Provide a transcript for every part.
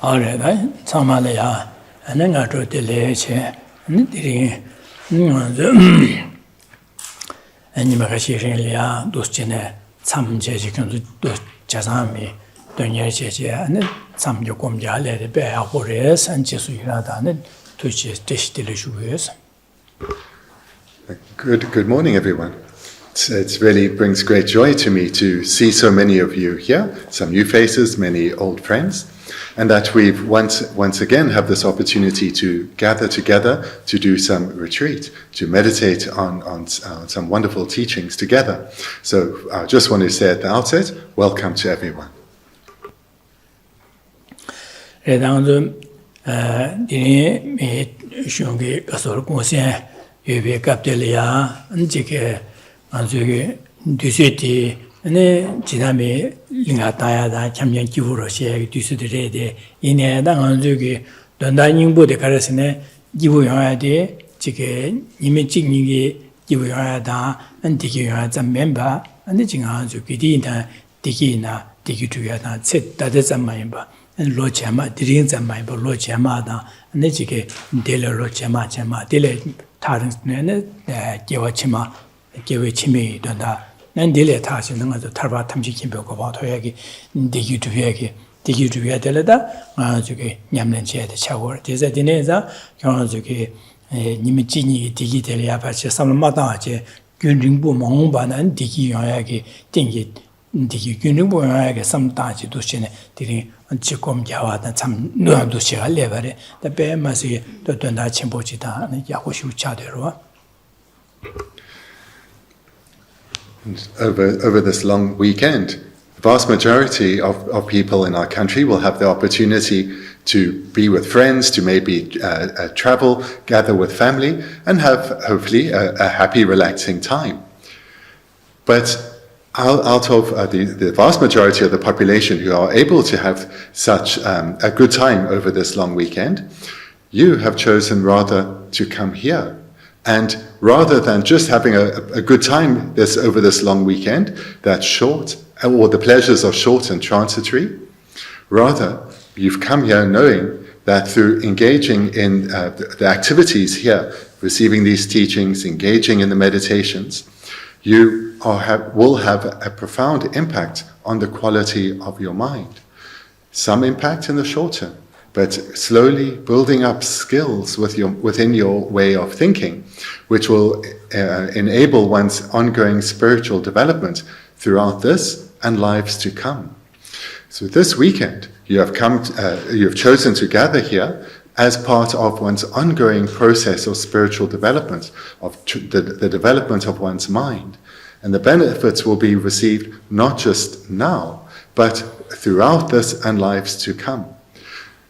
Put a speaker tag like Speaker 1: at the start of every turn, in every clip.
Speaker 1: alright, Samalaya, and then I wrote the leche, and the Animacia, Dostine, some Jejikan, Jazami, Donya Jeje, and then some Yokomja, the bear, Hores, and Jesuita, to dish delicious.
Speaker 2: Good morning, everyone. It really brings great joy to me to see so many of you here, some new faces, many old friends, and that we've once again have this opportunity to gather together to do some retreat, to meditate on some wonderful teachings together. So I just want to say at the outset, welcome to everyone.
Speaker 1: 안저기 뒤세티 네 지나미 링아다야다 참견 기부로 시에 뒤세들에데 이내다 안저기 don다닝보데 가르스네 기부여야 돼 지게 이미 찍니기 기부여야다 안디기여야 좀 멤버 안데 지가 저기 디나 디기나 디기주야다 쳇다데 잠마임바 로체마 디링 잠마임바 로체마다 안데 지게 델로 로체마 델레 다른 네네 개와치마 Give chimney, don't and delay task in the Tarba Tamjikin about Hoyagi, Digi to Yagi, Digi to Yadelada, Manzuki, Yamlan Chet, Shower, Tisa Dineza, Yonazuki, Nimicini, Digi Teleapache, some Matache, Gundingbu Momban and Digi Yoyagi, Dingi, Digi Gundingbu Yoyagi, some Tachi Dushin, Digi, and Chikom Java, and some Nuandusia Levere, the bear must see the Dunda Chimbochita and Yakushu Chadero.
Speaker 2: Over this long weekend, the vast majority of people in our country will have the opportunity to be with friends, to maybe travel, gather with family, and have hopefully a happy, relaxing time. But out of the vast majority of the population who are able to have such a good time over this long weekend, you have chosen rather to come here. And rather than just having a good time over this long weekend, that's short, or the pleasures are short and transitory, rather you've come here knowing that through engaging in the activities here, receiving these teachings, engaging in the meditations, you will have a profound impact on the quality of your mind. Some impact in the short term, but slowly building up skills within your way of thinking, which will enable one's ongoing spiritual development throughout this and lives to come. So this weekend, you have chosen to gather here as part of one's ongoing process of spiritual development, of the development of one's mind. And the benefits will be received not just now, but throughout this and lives to come.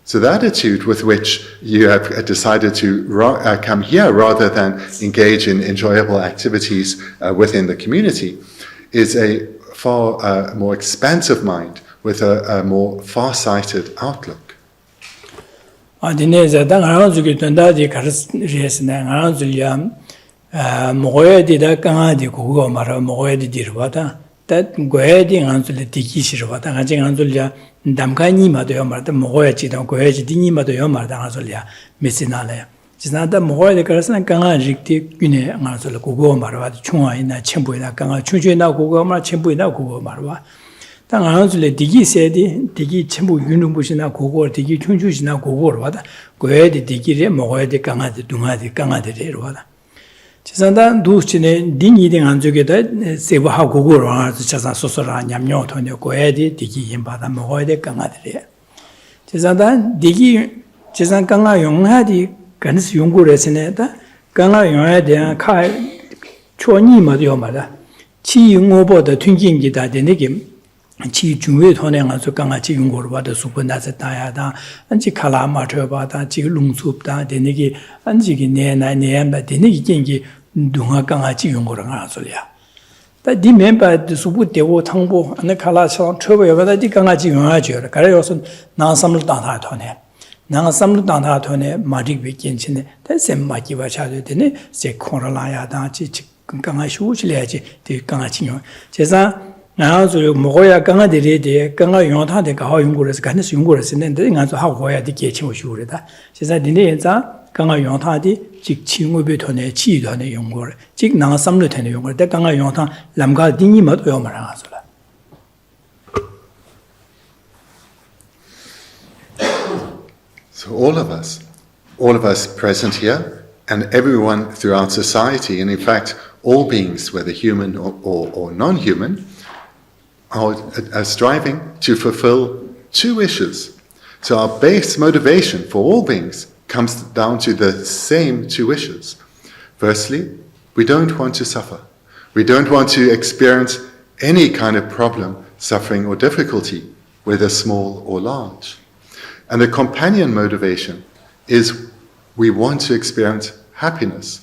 Speaker 2: So the attitude with which you have decided to come here rather than engage in enjoyable activities within the community is a far more expansive mind with a more far-sighted outlook.
Speaker 1: That Goedi answer the Tikishirva, Anzulia, Damkani Madoyomar, the Moechi, Goedi Madoyomar, Anzulia, Messinale. It's not the Moe the Karsan Kanga Jikti, Gune, Anzula, Kugo Marva, Chua in a Chimpuina, Kanga, Chuchina, Kugoma, Chimpuina, Kugo Marva. Tanganzula Digi said, Digi Chimpu Yunubusina, Kugo, Digi Chunchusina, Kugo, Goedi, Digi, Moe de Kanga, the Dunga, the Kanga de Rwada. 지산단 두스네 딩이딩 안쪽에다 세부하고 고고로 자산 소소라 냠뇨 토네 고에디 디기 임바다 먹어야 될 강아들이 지산단 디기 지산 강아 용하디 간스 연구를 강아 용에 대한 카 초니마도 말다 치용어보다 튕긴기다 되게 치 중외 토네가서 강아지 연구를 받아 수분다서 다야다 안지 칼라마터 받아 지 룽숲다 되게 안지기 내나내amba 되게 gengi 동화 강아지 연구를 하는 소리야. 다 디멤바 수부 대고 탕보 안에 칼라서 처벌받아 디 강아지 연구하죠. 그래서 나삼을 다다 토네. 나삼을 다다 토네 마직 비견치네. 대셈 마기와 차도 되네. 제 코라라야다 지 강아지 우실해야지 디 강아지 연. 제가 나서 뭐야 강아들이 강아 용타데 가하 용고에서 간스 용고에서 근데 가서 하고 해야 되게 치우시고다. 진짜 니네자 강아 용타디 직 칭우베 돈에 치도네 용고. 직 나가 삼로 되는 용고. 때 강아 용타 남가 딩이 맞 요마라서라.
Speaker 2: So all of us present here, and everyone throughout society, and in fact all beings, whether human or non-human, are striving to fulfill two wishes. So our base motivation for all beings comes down to the same two wishes. Firstly, we don't want to suffer. We don't want to experience any kind of problem, suffering or difficulty, whether small or large. And the companion motivation is we want to experience happiness,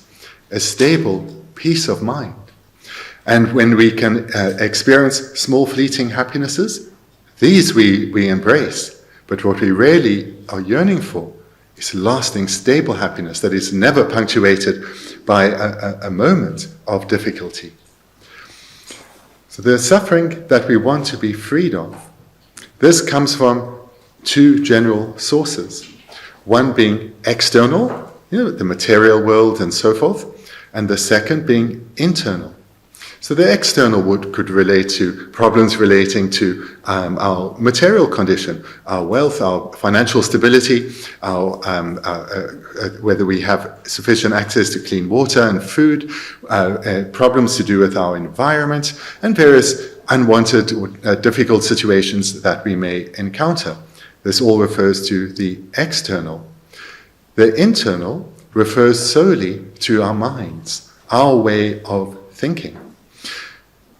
Speaker 2: a stable peace of mind. And when we can experience small fleeting happinesses, these we embrace. But what we really are yearning for is lasting, stable happiness that is never punctuated by a moment of difficulty. So the suffering that we want to be freed of, this comes from two general sources. One being external, the material world and so forth, and the second being internal. So the external could relate to problems relating to our material condition, our wealth, our financial stability, whether we have sufficient access to clean water and food, problems to do with our environment, and various unwanted or difficult situations that we may encounter. This all refers to the external. The internal refers solely to our minds, our way of thinking.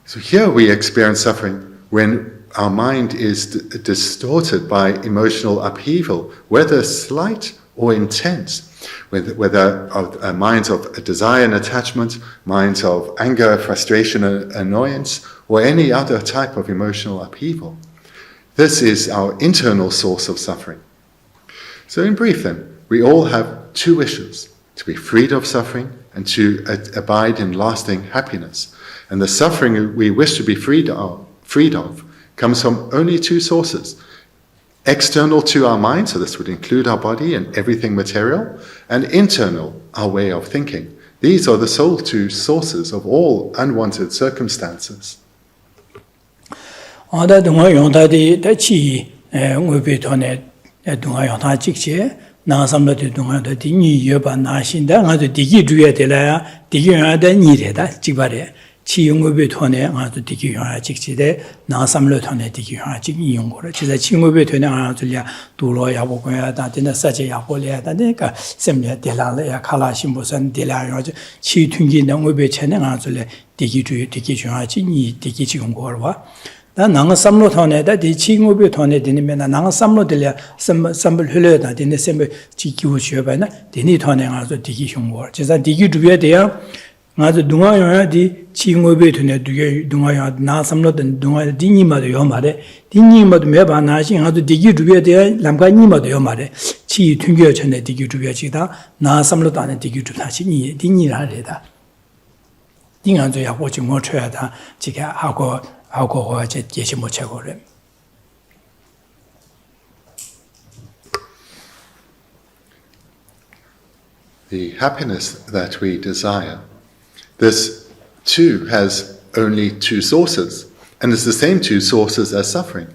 Speaker 2: So here we experience suffering when our mind is distorted by emotional upheaval, whether slight or intense, whether minds of desire and attachment, minds of anger, frustration, annoyance, or any other type of emotional upheaval. This is our internal source of suffering. So in brief then, we all have two wishes, to be freed of suffering and to abide in lasting happiness. And the suffering we wish to be freed of comes from only two sources. External to our mind, so this would include our body and everything material, and internal, our way of thinking. These are the sole two sources of all unwanted circumstances.
Speaker 1: Na samla de dunga de dingi yoba na shinda nga de digi duya de la digi ya de ni de da jigbare chi yong be thone nga de digi ya jigji de na samla thone digi ya jig yong go chi da chi ngo be thone nga zulya du lo ya bo ko ya da de na sa je ya bo le da de ka sem ya de la ya khala sim bo san de la yo chi thungi na ngo be chene nga zulya digi du digi ya jig ni digi ji yong go wa 나 나가 삼로 턴에다 디 친구비 턴에 되면 나가 삼로 들려 삼불 흘려다 되는 셈을 지키고 쉬어봐나 되니 턴에 가서 디기 흉고 제가 디기 두야 돼요 나도 동아야 디 친구비 턴에 두게 동아야 나 삼로 된 동아 디니마도 요 말에 디니마도 매바 나신 가서 디기 두야 돼요 남가니마도 요 말에 치 튕겨 전에 디기 두야 지다 나 삼로도 안에 디기 두 다시 니 디니라래다 딩한저 야고 좀 쳐야다 지가 하고
Speaker 2: The happiness that we desire, this too has only two sources, and it's the same two sources as suffering.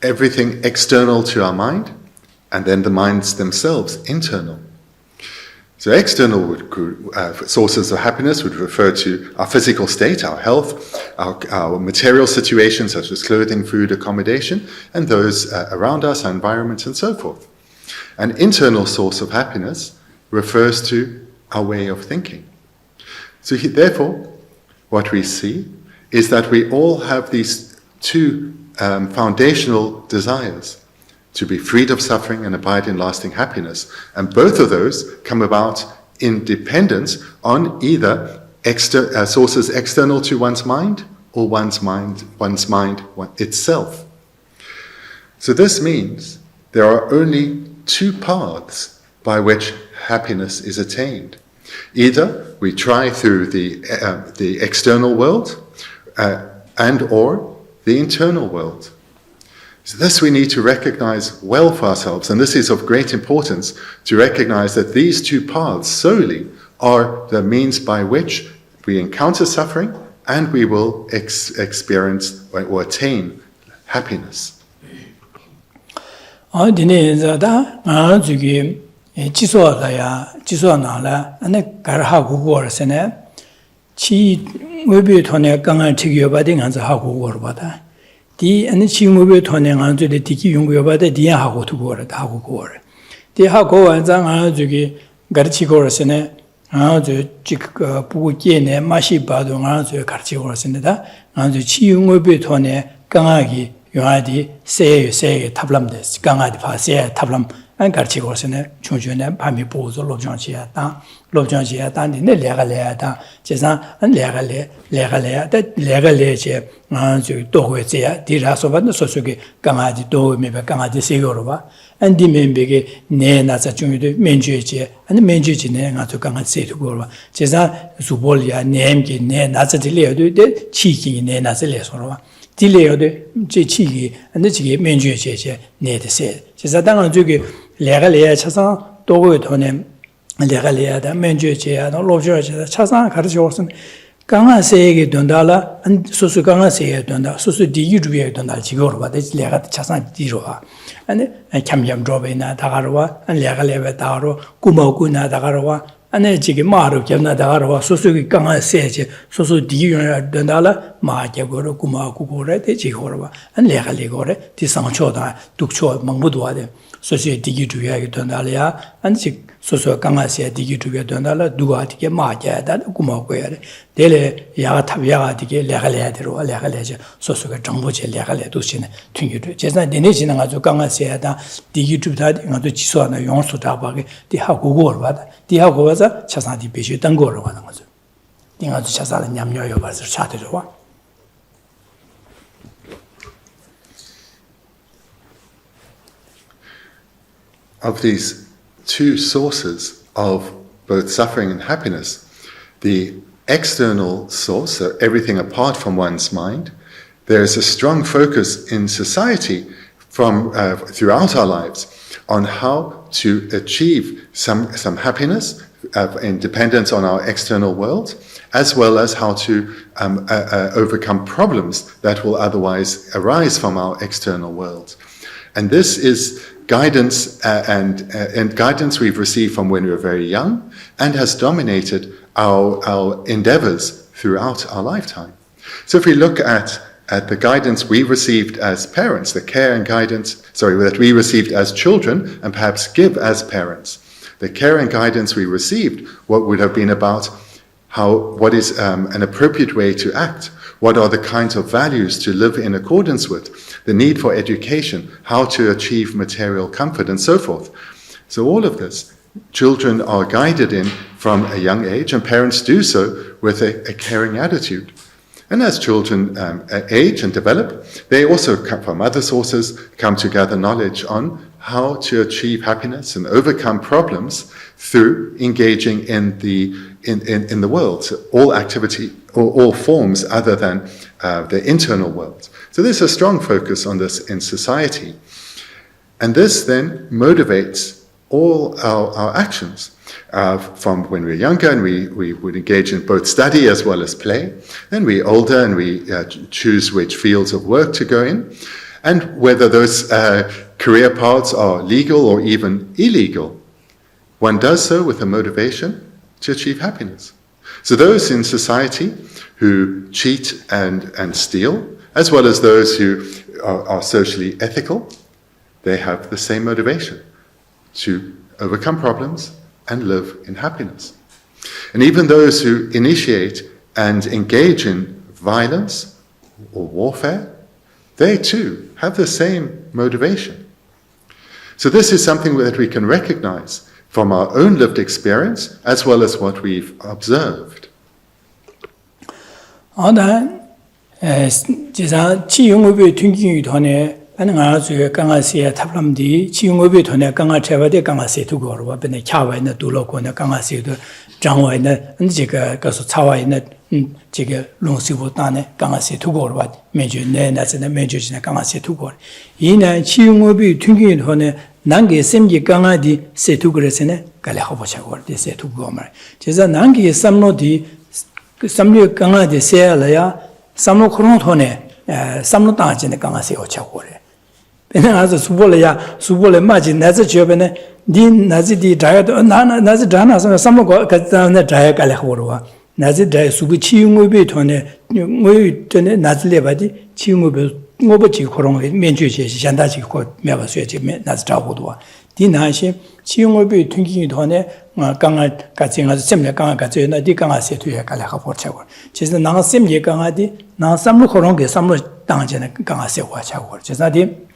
Speaker 2: Everything external to our mind, and then the minds themselves internal. So external sources of happiness would refer to our physical state, our health, our material situations such as clothing, food, accommodation, and those around us, our environment, and so forth. An internal source of happiness refers to our way of thinking. So therefore, what we see is that we all have these two foundational desires, to be freed of suffering and abide in lasting happiness. And both of those come about in dependence on either sources external to one's mind or one's mind itself. So this means there are only two paths by which happiness is attained. Either we try through the external world and or the internal world. So this we need to recognize well for ourselves, and this is of great importance to recognize that these two paths solely are the means by which we encounter suffering and we will experience or attain happiness.
Speaker 1: Di ane chi ngube thone nga zu de tiki yung yo ba de di ha go tu go ra da go go ra di ha go wan za nga zu gi gar chi go ra se ne nga zu chi bu ge ne ma shi ba do nga zu gar chi go ra se ne da nga zu chi ngube thone ka nga gi yo ha di se tablam de ka nga di fa se tablam an gar chi go se ne chung ju ne pa mi bo zo lo jang chi ya da ni ne le ga le da je san an le ga le da le ga le je nga zu do ho ze ya di ra so ba no so so ge ka nga di do me ba ka nga di se go ro ba an di me be ge ne na sa chung de men ju je an men ju ji ne nga zu ka nga se tu go ro ba je san su bol ya ne ge ne na sa di le de chi gi ne na se le so ro ba di le de je chi gi an de ji ge men ju je ne de se je san dang zu ge le ga le ya cha san do go to ne 내가 레야다 면주제야 로저제 차상 가르쳐서는 강한 세계에 된다라 안 소수 강한 세계에 된다 소수 디유주에 된다 지고로 받아 내가 차상 디로와 아니 참ям 드로베나 다가로와 내가 레베 다로 구마구나 다가로와 아니 지금 마루 겸나 다가로와 소수 강한 세계 소수 디유에 된다라 마게고로 구마구고래 되지고로와 내가 레고래 디상초다 독초 망부도와데 소수 디유주에 된다라야 안지 소소 강아시에 디기 두게 된다라 누가 되게 맞아야다 고마워야 돼. 내래 야가 탑야가 되게 레갈해야 되로 레갈해지 소소가 정보제 레갈해 도시네 튕기도 제가 내내 지나 가지고 강아시에다 디기 두다 이것도 지소하나 용수다 봐게 디하고 고걸 받아 디하고 와서 차산디 비시 딴 거로 가는 거죠. 네가 차산을 냠녀여 봐서 차대로 와.
Speaker 2: Of these two sources of both suffering and happiness, the external source, so everything apart from one's mind, there is a strong focus in society from throughout our lives on how to achieve some happiness in dependence on our external world, as well as how to overcome problems that will otherwise arise from our external world. And this is guidance and guidance we've received from when we were very young and has dominated our endeavors throughout our lifetime. So if we look at the guidance we received as parents, the care and guidance, that we received as children and perhaps give as parents, the care and guidance we received, what would have been about what is an appropriate way to act, what are the kinds of values to live in accordance with, the need for education, how to achieve material comfort, and so forth. So all of this, children are guided in from a young age, and parents do so with a caring attitude. And as children age and develop, they also come from other sources, come to gather knowledge on how to achieve happiness and overcome problems through engaging in the world, so all activity or all forms other than the internal world. So there's a strong focus on this in society. And this then motivates all our actions. From when we're younger and we would engage in both study as well as play. Then we're older and we choose which fields of work to go in. And whether those career paths are legal or even illegal, one does so with a motivation to achieve happiness. So those in society who cheat and steal, as well as those who are socially ethical, they have the same motivation to overcome problems and live in happiness. And even those who initiate and engage in violence or warfare, they too have the same motivation. So this is something that we can recognize from our own lived experience as well as what we've observed.
Speaker 1: Ani nga zuyo kanga siya tablam di, chi ngobi tohne kanga chewa de kanga siya tugo warwa, bine kya waay na dulo ko na kanga siya do, jang waay na, ani jiga kaso ca waay na 지게 롱시부 단에 강아시 두고로 와 매주 내나서는 매주지나 강아시 두고 이나 치용업이 튕기는 hon에 난게 셈기 강아디 세투그레스네 갈하보자고 세투고 말 제가 난게 삼로디 그 삼류 강아디 세야라야 삼로 크론톤에 삼로 땅아지네 강아시 오자고 그래 배나서 수볼에 맞지 나서 저번에 니 나지디 다야도 나지 다나서 삼로 가다네 다야 갈하보로 나지 다 수부 치용업이 돈에 뭐 전에 나질레바디 치용업이 뭐버지 그런 면주제 현다지 고 매버스지 나지 잡고도 디나시 치용업이 튕기기 돈에 강아 같이 가서 셈내 강아 같이 나디 강아세 투에 갈아가 버차고 그래서 나가 셈예 강아디 나 삼로 그런 게 삼로 당전에 강아세 와차고 그래서 디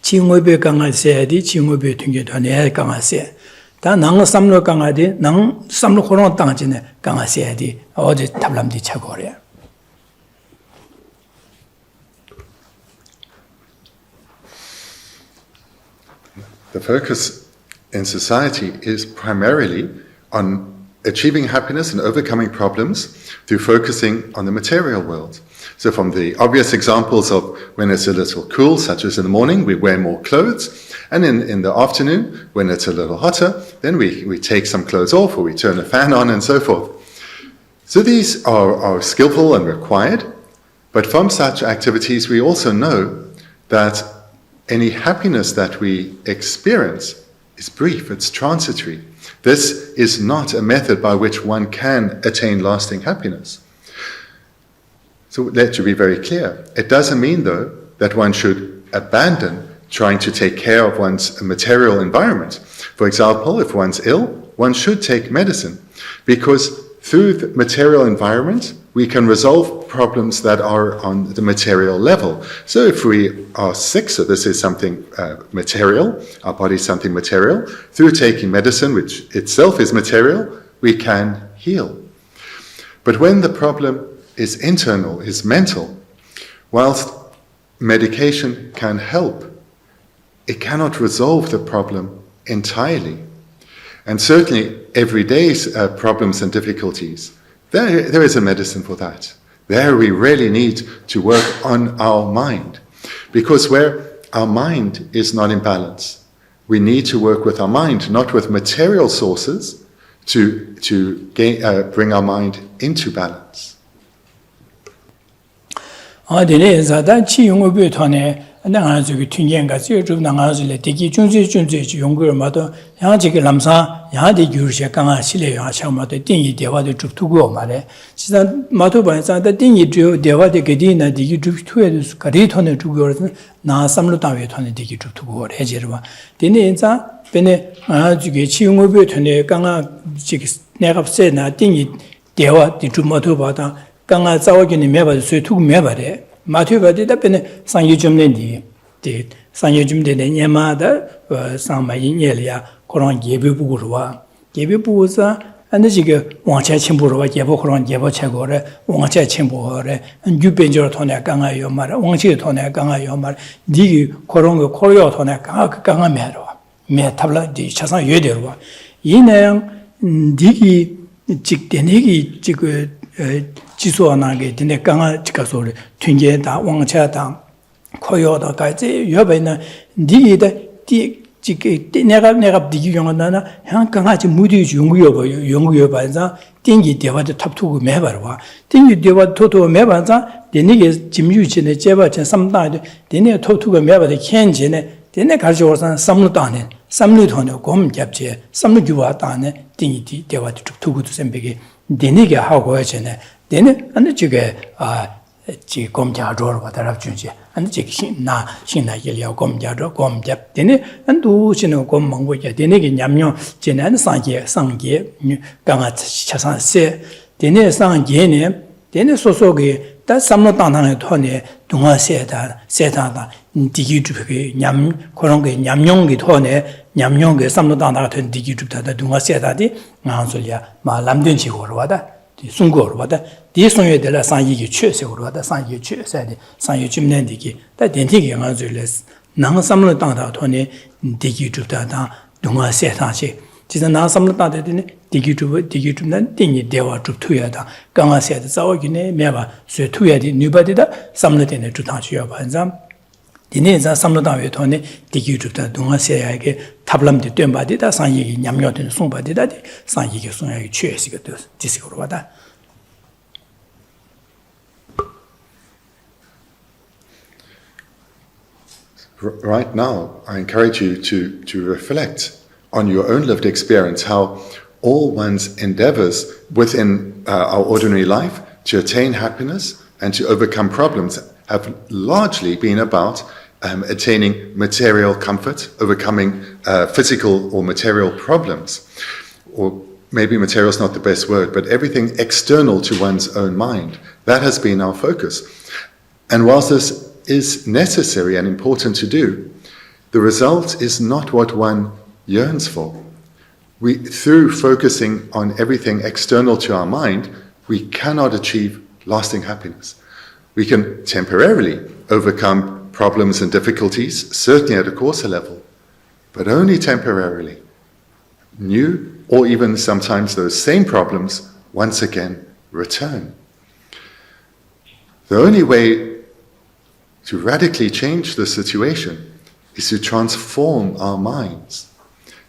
Speaker 1: 치용업이 강아세디 치용업이 튕기기 돈에 강아세 다 나가 삼로 강아디 나 삼로 그런 당전에 강아세디 어제 탑람디 차고 그래
Speaker 2: The focus in society is primarily on achieving happiness and overcoming problems through focusing on the material world. So from the obvious examples of when it's a little cool, such as in the morning, we wear more clothes, and in the afternoon, when it's a little hotter, then we take some clothes off, or we turn a fan on, and so forth. So these are skillful and required, but from such activities we also know that any happiness that we experience is brief, it's transitory. This is not a method by which one can attain lasting happiness. So let you be very clear. It doesn't mean, though, that one should abandon trying to take care of one's material environment. For example, if one's ill, one should take medicine, because through the material environment, we can resolve problems that are on the material level. So if we are sick, so this is something material, our body is something material, through taking medicine, which itself is material, we can heal. But when the problem is internal, is mental, whilst medication can help, it cannot resolve the problem entirely. And certainly everyday's problems and difficulties, there is a medicine for that. There we really need to work on our mind, because where our mind is not in balance, we need to work with our mind, not with material sources, to bring our mind into balance.
Speaker 1: 나가 저기 튕겨가 좀 나가서 되게 준지 연구를 마도 양지게 남사 양디 규르시 강아 실내야 참마도 띵이 대화도 쭉 두고 말해 진짜 마도 반사다 띵이 대화도 게디나 되게 쭉 투에도 가리톤에 두고는 나 삼로 다외 톤에 되게 쭉 두고 해지르와 되네 인자 베네 아주게 치용업에 톤에 강아 지기 내가 세나 띵이 대화 뒤좀 마도 받아 강아 싸워기는 매바도 쇠 두고 매바래 마트바디다 베네 상유점네디 데 상유점데네 냐마다 상마인예리아 그런 예배부고로와 예배부고서 안데지게 왕차 침부로와 예보 그런 예보 최고래 왕차 침부래 유변저 돈에 강아요 말 왕치 돈에 강아요 말 니기 그런 거 코리아 돈에 강아매로 매 탑라디 차상 예대로 이내 니기 직대니기 지그 지소하나게 되네 강아 지가소리 튕게다 왕차다 코요다 가지 여배는 니이다 디 지게 내가 디기 용한다나 한 강아지 무디 연구여 봐서 띵기 대화도 탑투고 매봐라 띵기 대화 토토 매봐서 되니게 짐유진의 제바전 삼다도 되네 토투가 매봐도 켄진에 되네 가지고선 삼루다네 삼루돈에 곰 잡지 삼루주와다네 띵기 대화도 툭투고도 셈베게 되니게 하고 해전에 되네 안데 지게 지 곰자로로 받아라 주지 안데 지 신나 일이야 곰자로 곰잡 되네 안도 신은 곰 먹고야 되네게 냠뇨 지난 상계 강아 차산세 되네 상계네 되네 소소게 다 삼로 땅땅에 토네 동화세다 세다다 디기주게 냠 그런 게 냠용기 토네 냠용게 삼로 땅땅 같은 디기주다다 동화세다디 나솔이야 마 람된지고로 와다 송고로 와다 디송에 될라 상이기 최세고로 와다 상이 최세데 상이 줌nen디기 다 덴티기 가줄레스 나 삼로 땅다 토네 디기주다다 동화세다시 진짜 나 삼로 땅데네 디기투는 띵이 대화 좀 투야다 강아세다 자오기네 매바 쇠 투야디 뉴바디다 삼르데네 주타주야 반삼 디네자 삼르다외 돈에 디기투다 동아세야게 탑람디 뜀바디다 상이기 냠녀된 송바디다디 상이기 송야기 취해시가 되었어 디스고로 받아
Speaker 2: Right now, I encourage you to reflect on your own lived experience, how all one's endeavors within our ordinary life to attain happiness and to overcome problems have largely been about attaining material comfort, overcoming physical or material problems. Or maybe material is not the best word, but everything external to one's own mind. That has been our focus. And whilst this is necessary and important to do, the result is not what one yearns for. Through focusing on everything external to our mind, we cannot achieve lasting happiness. We can temporarily overcome problems and difficulties, certainly at a coarser level, but only temporarily. New, or even sometimes those same problems, once again return. The only way to radically change the situation is to transform our minds.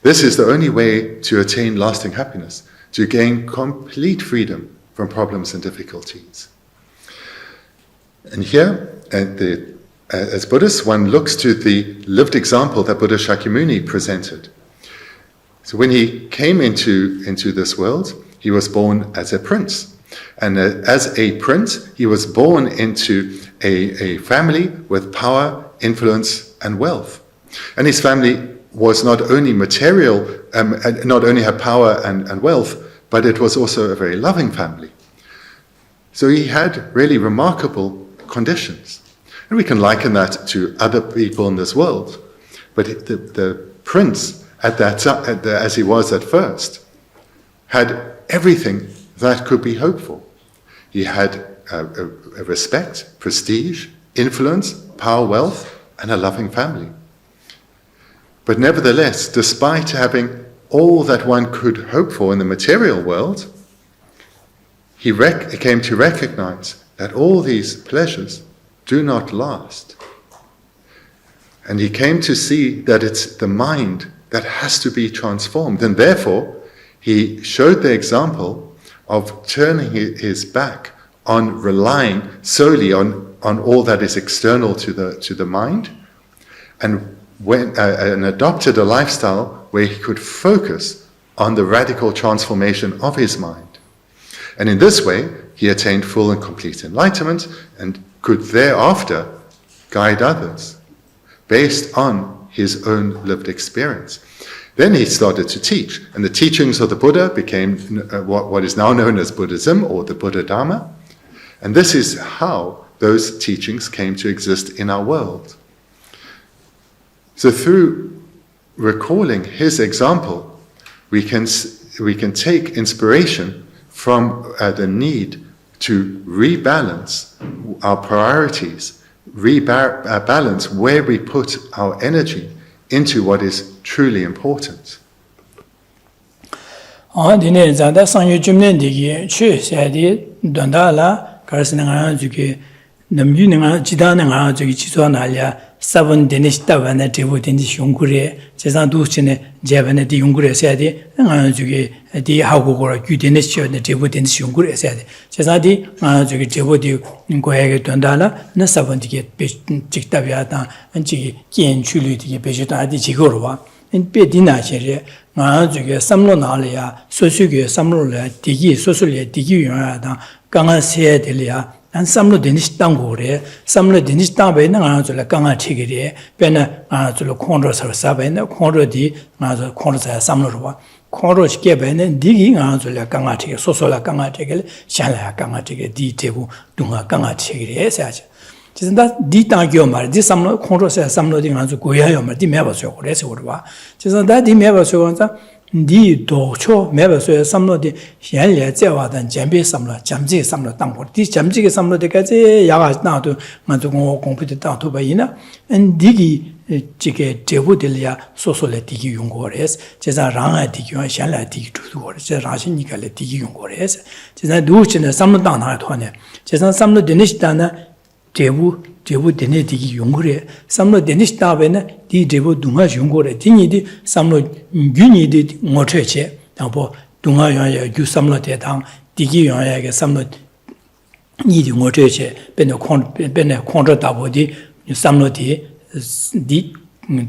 Speaker 2: This is the only way to attain lasting happiness, to gain complete freedom from problems and difficulties. And here, as Buddhists, one looks to the lived example that Buddha Shakyamuni presented. So when he came into this world, he was born as a prince. And as a prince, he was born into a family with power, influence, and wealth. And his family was not only material, not only had power and wealth, but it was also a very loving family. So he had really remarkable conditions. And we can liken that to other people in this world. But the prince, as he was at first, had everything that could be hoped for. He had a respect, prestige, influence, power, wealth, and a loving family. But nevertheless, despite having all that one could hope for in the material world, he came to recognize that all these pleasures do not last. And he came to see that it's the mind that has to be transformed. And therefore, he showed the example of turning his back on relying solely on all that is external to the mind, and adopted a lifestyle where he could focus on the radical transformation of his mind. And in this way, he attained full and complete enlightenment and could thereafter guide others based on his own lived experience. Then he started to teach, and the teachings of the Buddha became what is now known as Buddhism or the Buddha Dharma. And this is how those teachings came to exist in our world. So through recalling his example, we can take inspiration from the need to rebalance our priorities, balance where we put our energy into what is truly important.
Speaker 1: Sabun Denish Tavana Tibu Denish Yungure, Chezanduchine, Javana di Yungure said, Anjugi, the Hagogora, Udenish, the Tibu Denish Yungure said, Chezadi, Anjugi Tibu Ingoega Dondala, Nasabun to get Chictaviata, and Chiki, Kien Chulu to get Pejita di Chigorova, and Pedina Chere, Anjugi, Samlonalia, Sosugi, Samlola, Digi, Sosulia, Digi, Ganga Sedelia. And some of the Nistangore, some of the Nistabe, Nanzula Ganga Tigre, Bena Anzula Condros or Saben, Condro di Condros Samlova, Condros Geben, and digging Anzula Ganga Tigre, Sosola Ganga Tigre, Shala Ganga Tigre, D Tebu, Dunga Ganga Tigre, such. Isn't that Dita Giomar, this some Condros some loading on the Goyama, the Mevasio, Resorva. Isn't that the Mevasio? Di docho mebaso samlo di hianle zewa dan jambi samlo jamji samlo tangbo di jamji ge samlo de gaje yaga na do ma zo gong pu de da to ba yin na en digi 지게 제부들이야 소소레 디기 용고레스 제가 랑아 디기 샹라 디기 두고레 제가 라신니까레 디기 용고레스 제가 누우치는 삼로당나 토네 제가 삼로 데니시다나 제부 데네 디기 용고레 삼로 데니시다베나 디 제부 둥아 용고레 딩이디 삼로 균이디 모체체 당보 둥아 용야 유 삼로 대당 디기 용야게 삼로 니디 모체체 베네 콘저 다보디 삼로디 디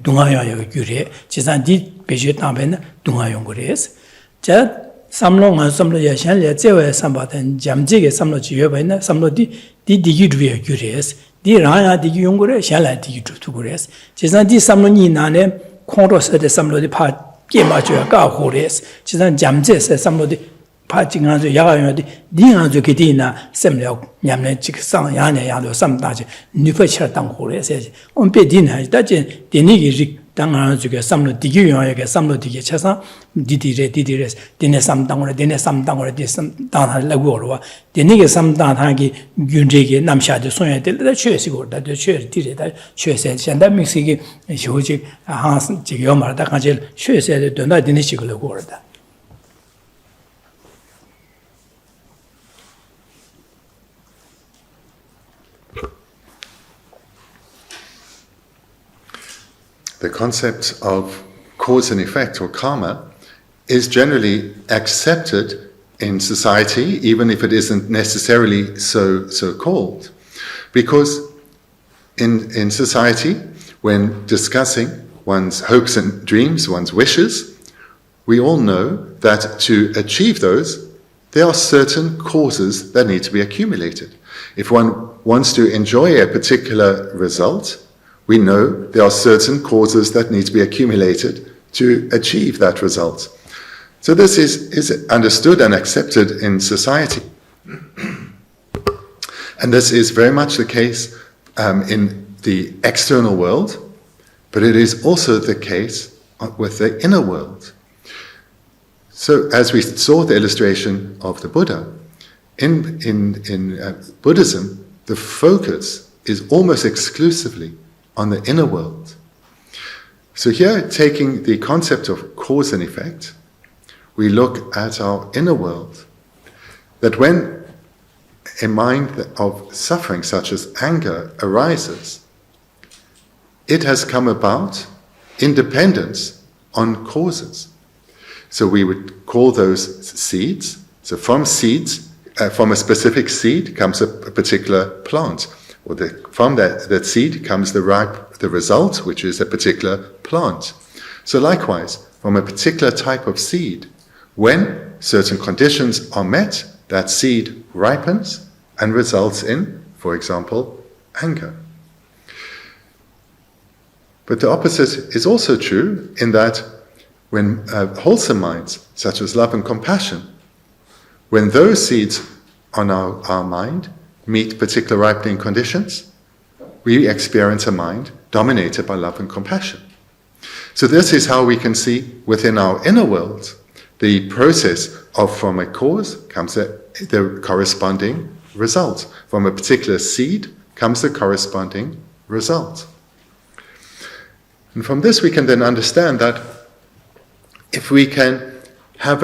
Speaker 1: 동아야의 규례 지산 디 베제 담배는 동아용 거래스 자 삼롱한 삼로야 샹레 제외 삼바된 잠지게 삼로 지여바는 삼로디 디디기 주의 규례스 디 라야 디기 용 거래 샹라 디기 주 거래스 지산 디 삼로니 나네 콘로서데 삼로디 파 깨마줘야 까고래스 지산 잠제세 삼로디 파징한저 야가요디 니한저 게디나 셈려 냠네 직상 야네 야도 삼다지 니퍼치라 당고래세지 온베디나 다지 데니기 당한 저게 삼로 디기요야게 삼로 디게 차사 디디레 데네 삼당고래 데네 삼당고래 디삼 당하려고로와 데니게 삼당하기 균제게 남샤데 손야들 최시고다 최디레다 최세 현대 믹스기 효지 한 지겨 말다 가지 최세데 된다 데니시고로다
Speaker 2: The concept of cause and effect, or karma, is generally accepted in society, even if it isn't necessarily so called. Because in society, when discussing one's hopes and dreams, one's wishes, we all know that to achieve those, there are certain causes that need to be accumulated. If one wants to enjoy a particular result, we know there are certain causes that need to be accumulated to achieve that result. So this is understood and accepted in society. And this is very much the case in the external world, but it is also the case with the inner world. So as we saw the illustration of the Buddha, in Buddhism, the focus is almost exclusively on the inner world. So here, taking the concept of cause and effect, we look at our inner world. That when a mind of suffering, such as anger, arises, it has come about in dependence on causes. So we would call those seeds. So from seeds, from a specific seed comes a particular plant. Or from that seed comes the result, which is a particular plant. So likewise, from a particular type of seed, when certain conditions are met, that seed ripens and results in, for example, anger. But the opposite is also true in that when wholesome minds, such as love and compassion, when those seeds on our mind meet particular ripening conditions, we experience a mind dominated by love and compassion. So this is how we can see within our inner world the process of from a cause comes the corresponding result. From a particular seed comes the corresponding result. And from this we can then understand that if we can have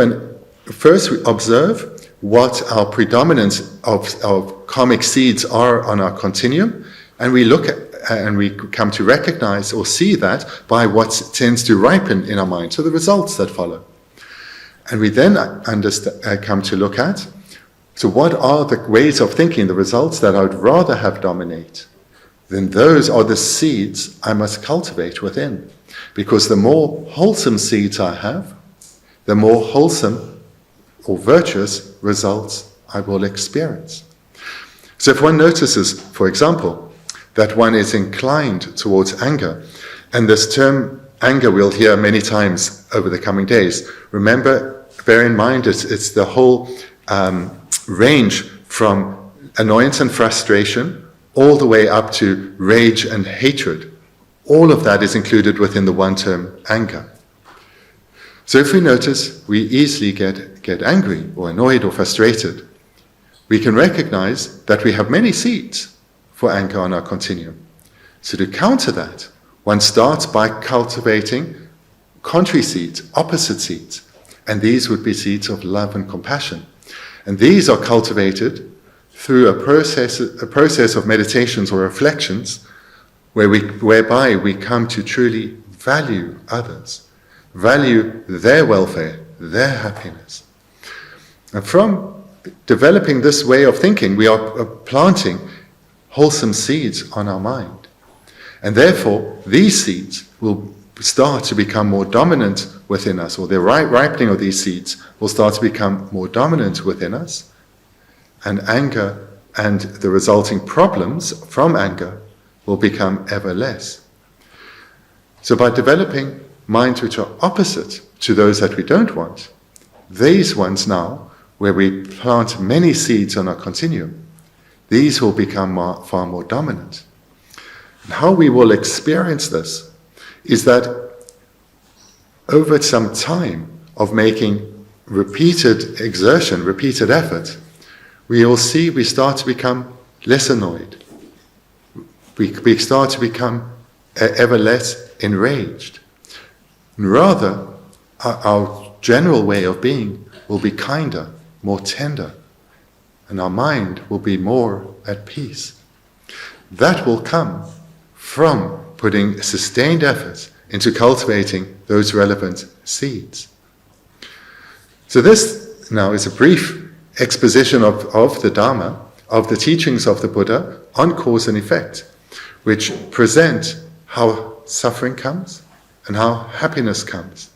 Speaker 2: first we observe what our predominance of karmic seeds are on our continuum, and we look at and we come to recognize or see that by what tends to ripen in our mind, so the results that follow. And we then come to look at, so what are the ways of thinking, the results that I would rather have dominate? Then those are the seeds I must cultivate within. Because the more wholesome seeds I have, the more wholesome or virtuous results I will experience. So if one notices, for example, that one is inclined towards anger, and this term anger we'll hear many times over the coming days. Remember, bear in mind it's the whole range from annoyance and frustration all the way up to rage and hatred. All of that is included within the one term anger. So if we notice we easily get angry or annoyed or frustrated, we can recognize that we have many seeds for anger on our continuum. So to counter that, one starts by cultivating contrary seeds, opposite seeds. And these would be seeds of love and compassion. And these are cultivated through a process of meditations or reflections whereby we come to truly value others, value their welfare, their happiness. And from developing this way of thinking, we are planting wholesome seeds on our mind. And therefore, these seeds will start to become more dominant within us, or the ripening of these seeds will start to become more dominant within us, and anger and the resulting problems from anger will become ever less. So by developing minds which are opposite to those that we don't want, these ones now, where we plant many seeds on our continuum, these will become far more dominant. And how we will experience this is that over some time of making repeated exertion, repeated effort, we start to become less annoyed. We start to become ever less enraged. And rather, our general way of being will be kinder, more tender, and our mind will be more at peace. That will come from putting sustained effort into cultivating those relevant seeds. So this now is a brief exposition of the Dharma, of the teachings of the Buddha on cause and effect, which present how suffering comes and how happiness comes.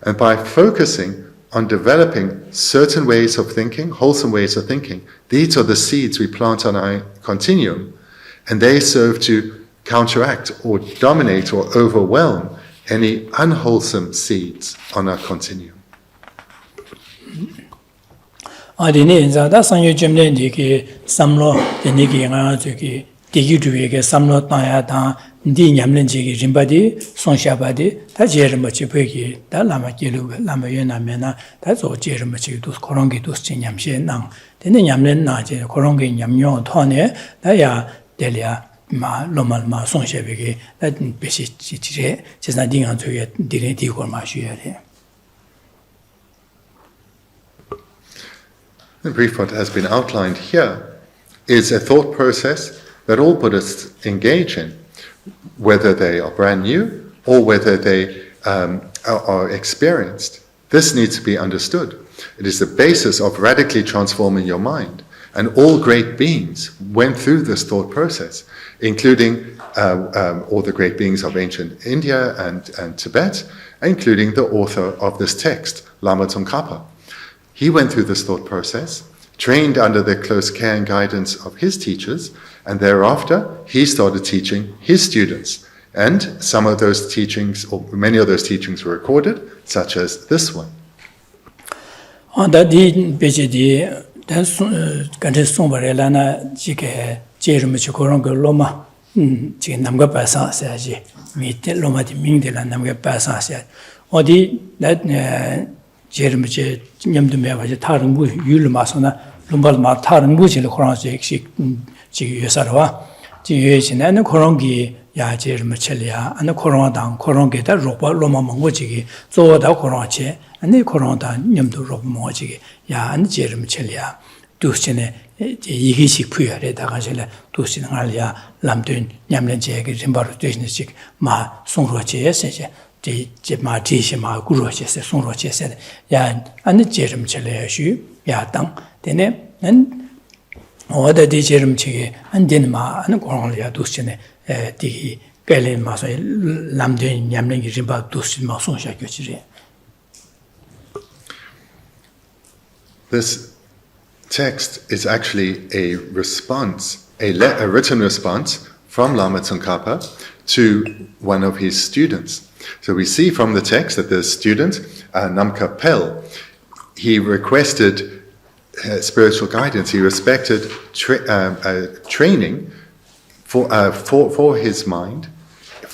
Speaker 2: And by focusing on developing certain ways of thinking, wholesome ways of thinking, these are the seeds we plant on our continuum, and they serve to counteract or dominate or overwhelm any unwholesome seeds on our continuum.
Speaker 1: Adine zada sanyo jemne diki samlo deniki nga zuki digi duwege samlo tanya ta ndi nyamlen jigi rimbadi songshabadi ta jerima chipegi ta lama gilu lama yena mena ta zo jerima chigi dus korongi dus chinyamshe nang dene nyamlen na je korongi nyamnyo thone ta ya delia ma lomal ma songshabegi ta beshi chire chesna dingan zuge dire digor ma shuyare.
Speaker 2: The brief what has been outlined here is a thought process that all Buddhists engage in, whether they are brand new or whether they are experienced. This needs to be understood. It is the basis of radically transforming your mind. And all great beings went through this thought process, including all the great beings of ancient India and Tibet, including the author of this text, Lama Tsongkhapa. He went through this thought process, trained under the close care and guidance of his teachers, and thereafter he started teaching his students. And some of those teachings, or many of those teachings were recorded, such as this one.
Speaker 1: 제르미제 냠도메 가지 다른 뭐 율마서나 lumbal마 다른 뭐질 그런식 지 예사로와 지 예신에는 그런기 야 제르미첼이야 아니 그런다 그런게다 로바 로마 먹어지기 조다 그런치 아니 그런다 냠도 로바 먹어지기 야 아니 제르미첼이야 두스네 이기식 부여에다가 실 두스는 알야 람든 냠렌제게 짐바로 되는식 마 송로제에세제 마 지시마 구로제세 송로제세 야 아니 제름철에슈 야당 되네 난 어디 제름치게 안 되는 마 아니 고랑이야 두스네 디 깨레 마서 남된 냠랭이 짐바 두스 마 송샤 교지리.
Speaker 2: This text is actually a response, a written response from Lama Tsongkhapa to one of his students. So we see from the text that the student, Namka Pel, he requested spiritual guidance. He respected training for his mind,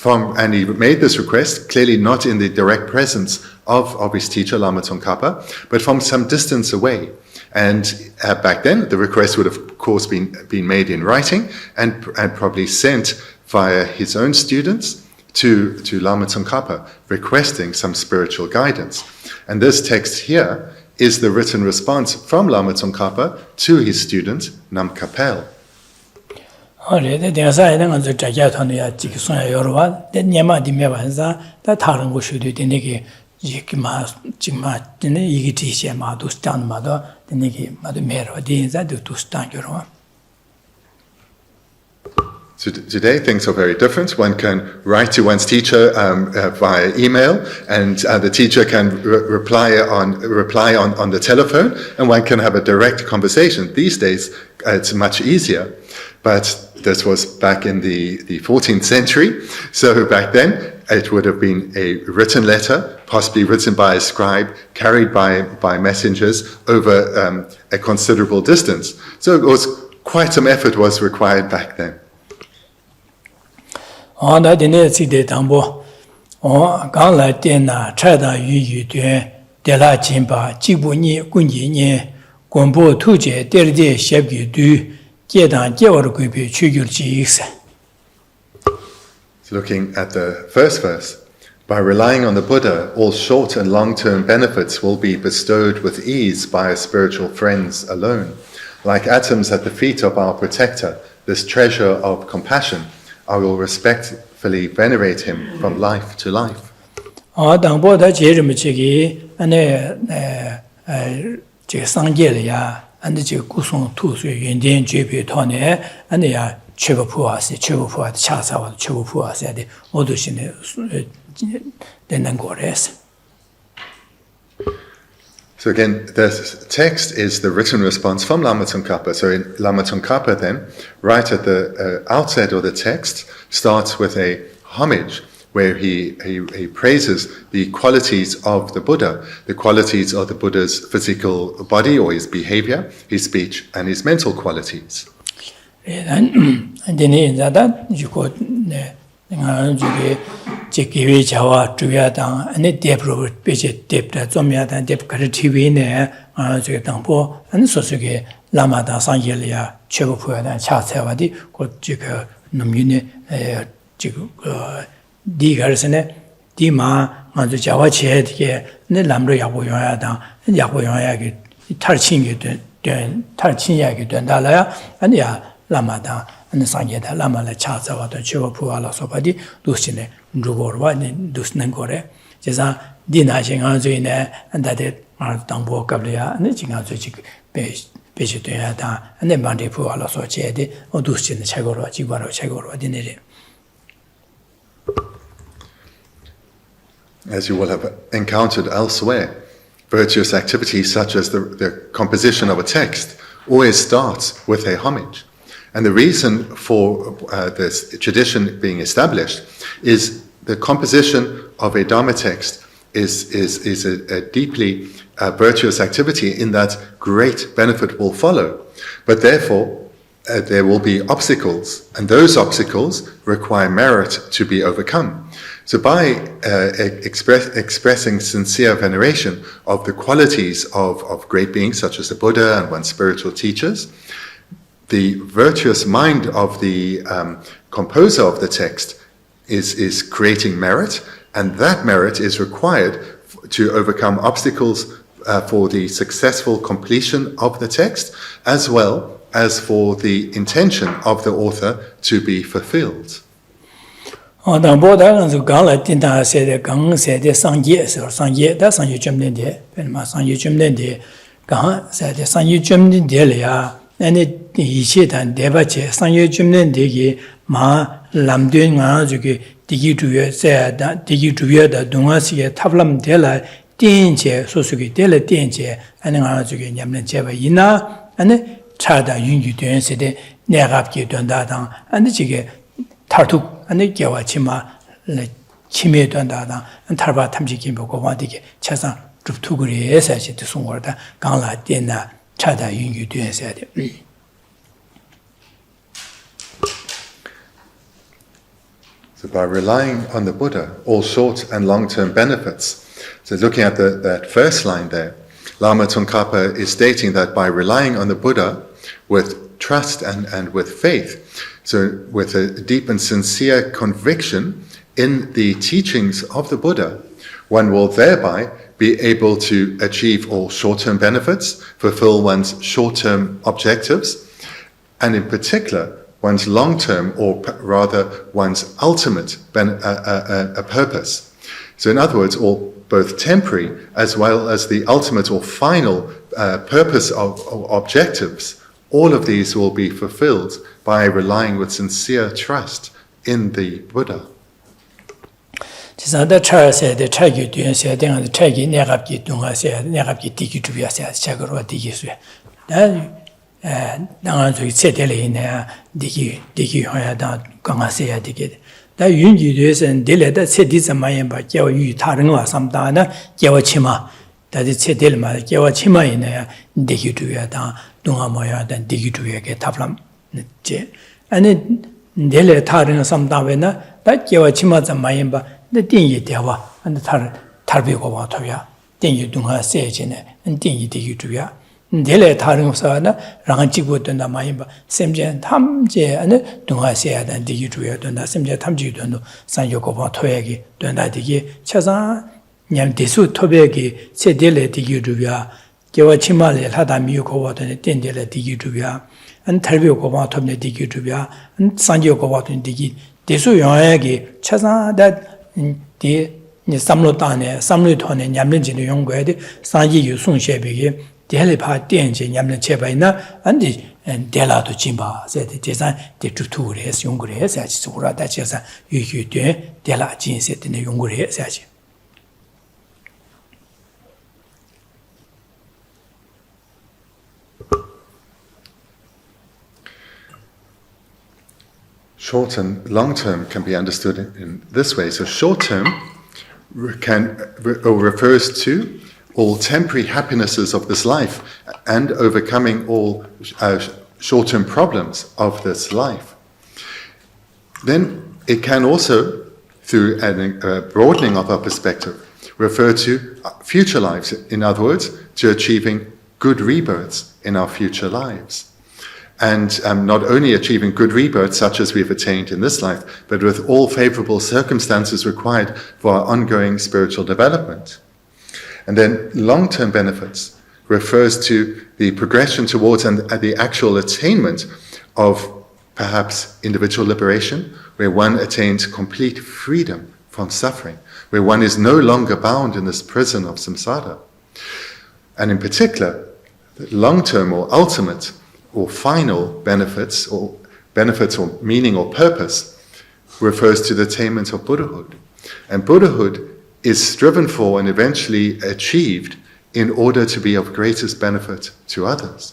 Speaker 2: and he made this request clearly not in the direct presence of his teacher Lama Tsongkhapa, but from some distance away. And back then, the request would of course been made in writing and probably sent via his own students to Lama Tsongkhapa requesting some spiritual guidance. And this text here is the written response from Lama Tsongkhapa to his student, Nam Kapel. So today things are very different. One can write to one's teacher via email, and the teacher can reply on the telephone, and one can have a direct conversation. These days it's much easier, but this was back in the 14th century. So back then it would have been a written letter, possibly written by a scribe, carried by messengers over a considerable distance. So it was quite some effort was required back then.
Speaker 1: On the Dinesi Tambo, or Gala Dena, Chada Yu Duen, De La Chimba, Jibuni, Gunyi, Gombo Tuje, Derde, Shebu Du, Jedan, Jeorgubi, Chugurjis.
Speaker 2: Looking at the first verse, by relying on the Buddha, all short and long-term benefits will be bestowed with ease by our spiritual friends alone. Like atoms at the feet of our protector, this treasure of compassion, I will respectfully venerate him from life to life.
Speaker 1: So again, there's
Speaker 2: text is the written response from Lama Tsongkhapa. So in Lama Tsongkhapa then, right at the outset of the text, starts with a homage where he praises the qualities of the Buddha, the qualities of the Buddha's physical body or his behavior, his speech, and his mental qualities.
Speaker 1: and the Sangeta Lama la Chaza, what the Chivapua Sopadi, Lucine, Drugorwa, Dusnangore, Jeza, Dinashing Anzuine, and that it are Dambo Cablia, and the Chingazuchi Peshituata, and then Bandipua la Society, or Dusin, Chagoro, Chigaro, Chagoro, Dinere.
Speaker 2: As you will have encountered elsewhere, virtuous activities such as the composition of a text always starts with a homage. And the reason for this tradition being established is the composition of a Dharma text is a deeply virtuous activity in that great benefit will follow. But therefore, there will be obstacles, and those obstacles require merit to be overcome. So by expressing sincere veneration of the qualities of great beings such as the Buddha and one's spiritual teachers, the virtuous mind of the composer of the text is creating merit, and that merit is required to overcome obstacles for the successful completion of the text, as well as for the intention of the author to be fulfilled.
Speaker 1: So and the Gawachima, Chime Danda, and Tarba Tamjiki Bokovadi, Chasa, Tuguri, Essay to Sumwata, Gala, Dena, Chada Yungu Duen said.
Speaker 2: So by relying on the Buddha, all short and long-term benefits. So looking at that first line there, Lama Tsongkhapa is stating that by relying on the Buddha with trust and with faith, so with a deep and sincere conviction in the teachings of the Buddha, one will thereby be able to achieve all short-term benefits, fulfill one's short-term objectives, and in particular, one's long-term, or rather one's ultimate purpose. So in other words, all both temporary as well as the ultimate or final purpose of objectives, all of these will be fulfilled by relying with sincere trust in the Buddha.
Speaker 1: 지사다 차세데 차기 뒤에서 대한 차기 내갑기 동화세 내갑기 디기 주비아세 차거로 디기수 다 나가서 세대리네 디기 하야다 강하세야 되게 다 윤지에서는 딜에다 세디자마에 바뀌어 유 다른 거 삼다나 개워치마 다지 세델마 개워치마이네 디기 주야다 동화모야다 디기 주야게 답람 제 아니 딜에 다른 삼다베나 다 개워치마자마에 바定义대화 안데 탈비고 와토야定义 동화 세진에定义 되기 주야 내래 다른 것은 랑 찍고 된다 많이 봐 샘제 탐제 안에 동화 세야 된 되기 주야 된다 샘제 탐지도 산요고 와토야기 된다 되기 차사 냠 대수 토백이 세델에 되기 주야 개와 치말에 하다 미고 와도네 된델에 되기 주야 안 탈비고 와토네 되기 주야 안 산요고 와도네 되기 대수 영역이 차사다 디 삼로단에 삼로톤에 냠는지는 연구해야 산지 유송셰비게 델리파 덴지 냠는 체바이나 안디 델라도 진바 세데 대산 데투투레스 연구를 해야지 소라다 제사 유유되 델라 진세드네 연구를 해야지
Speaker 2: Short and long term can be understood in this way. So short term refers to all temporary happinesses of this life and overcoming all short term problems of this life. Then it can also, through a broadening of our perspective, refer to future lives. In other words, to achieving good rebirths in our future lives. And not only achieving good rebirth such as we've attained in this life, but with all favorable circumstances required for our ongoing spiritual development. And then long-term benefits refers to the progression towards and the actual attainment of perhaps individual liberation, where one attains complete freedom from suffering, where one is no longer bound in this prison of samsara. And in particular, long-term or ultimate or final benefits or meaning or purpose refers to the attainment of Buddhahood. And Buddhahood is striven for and eventually achieved in order to be of greatest benefit to others.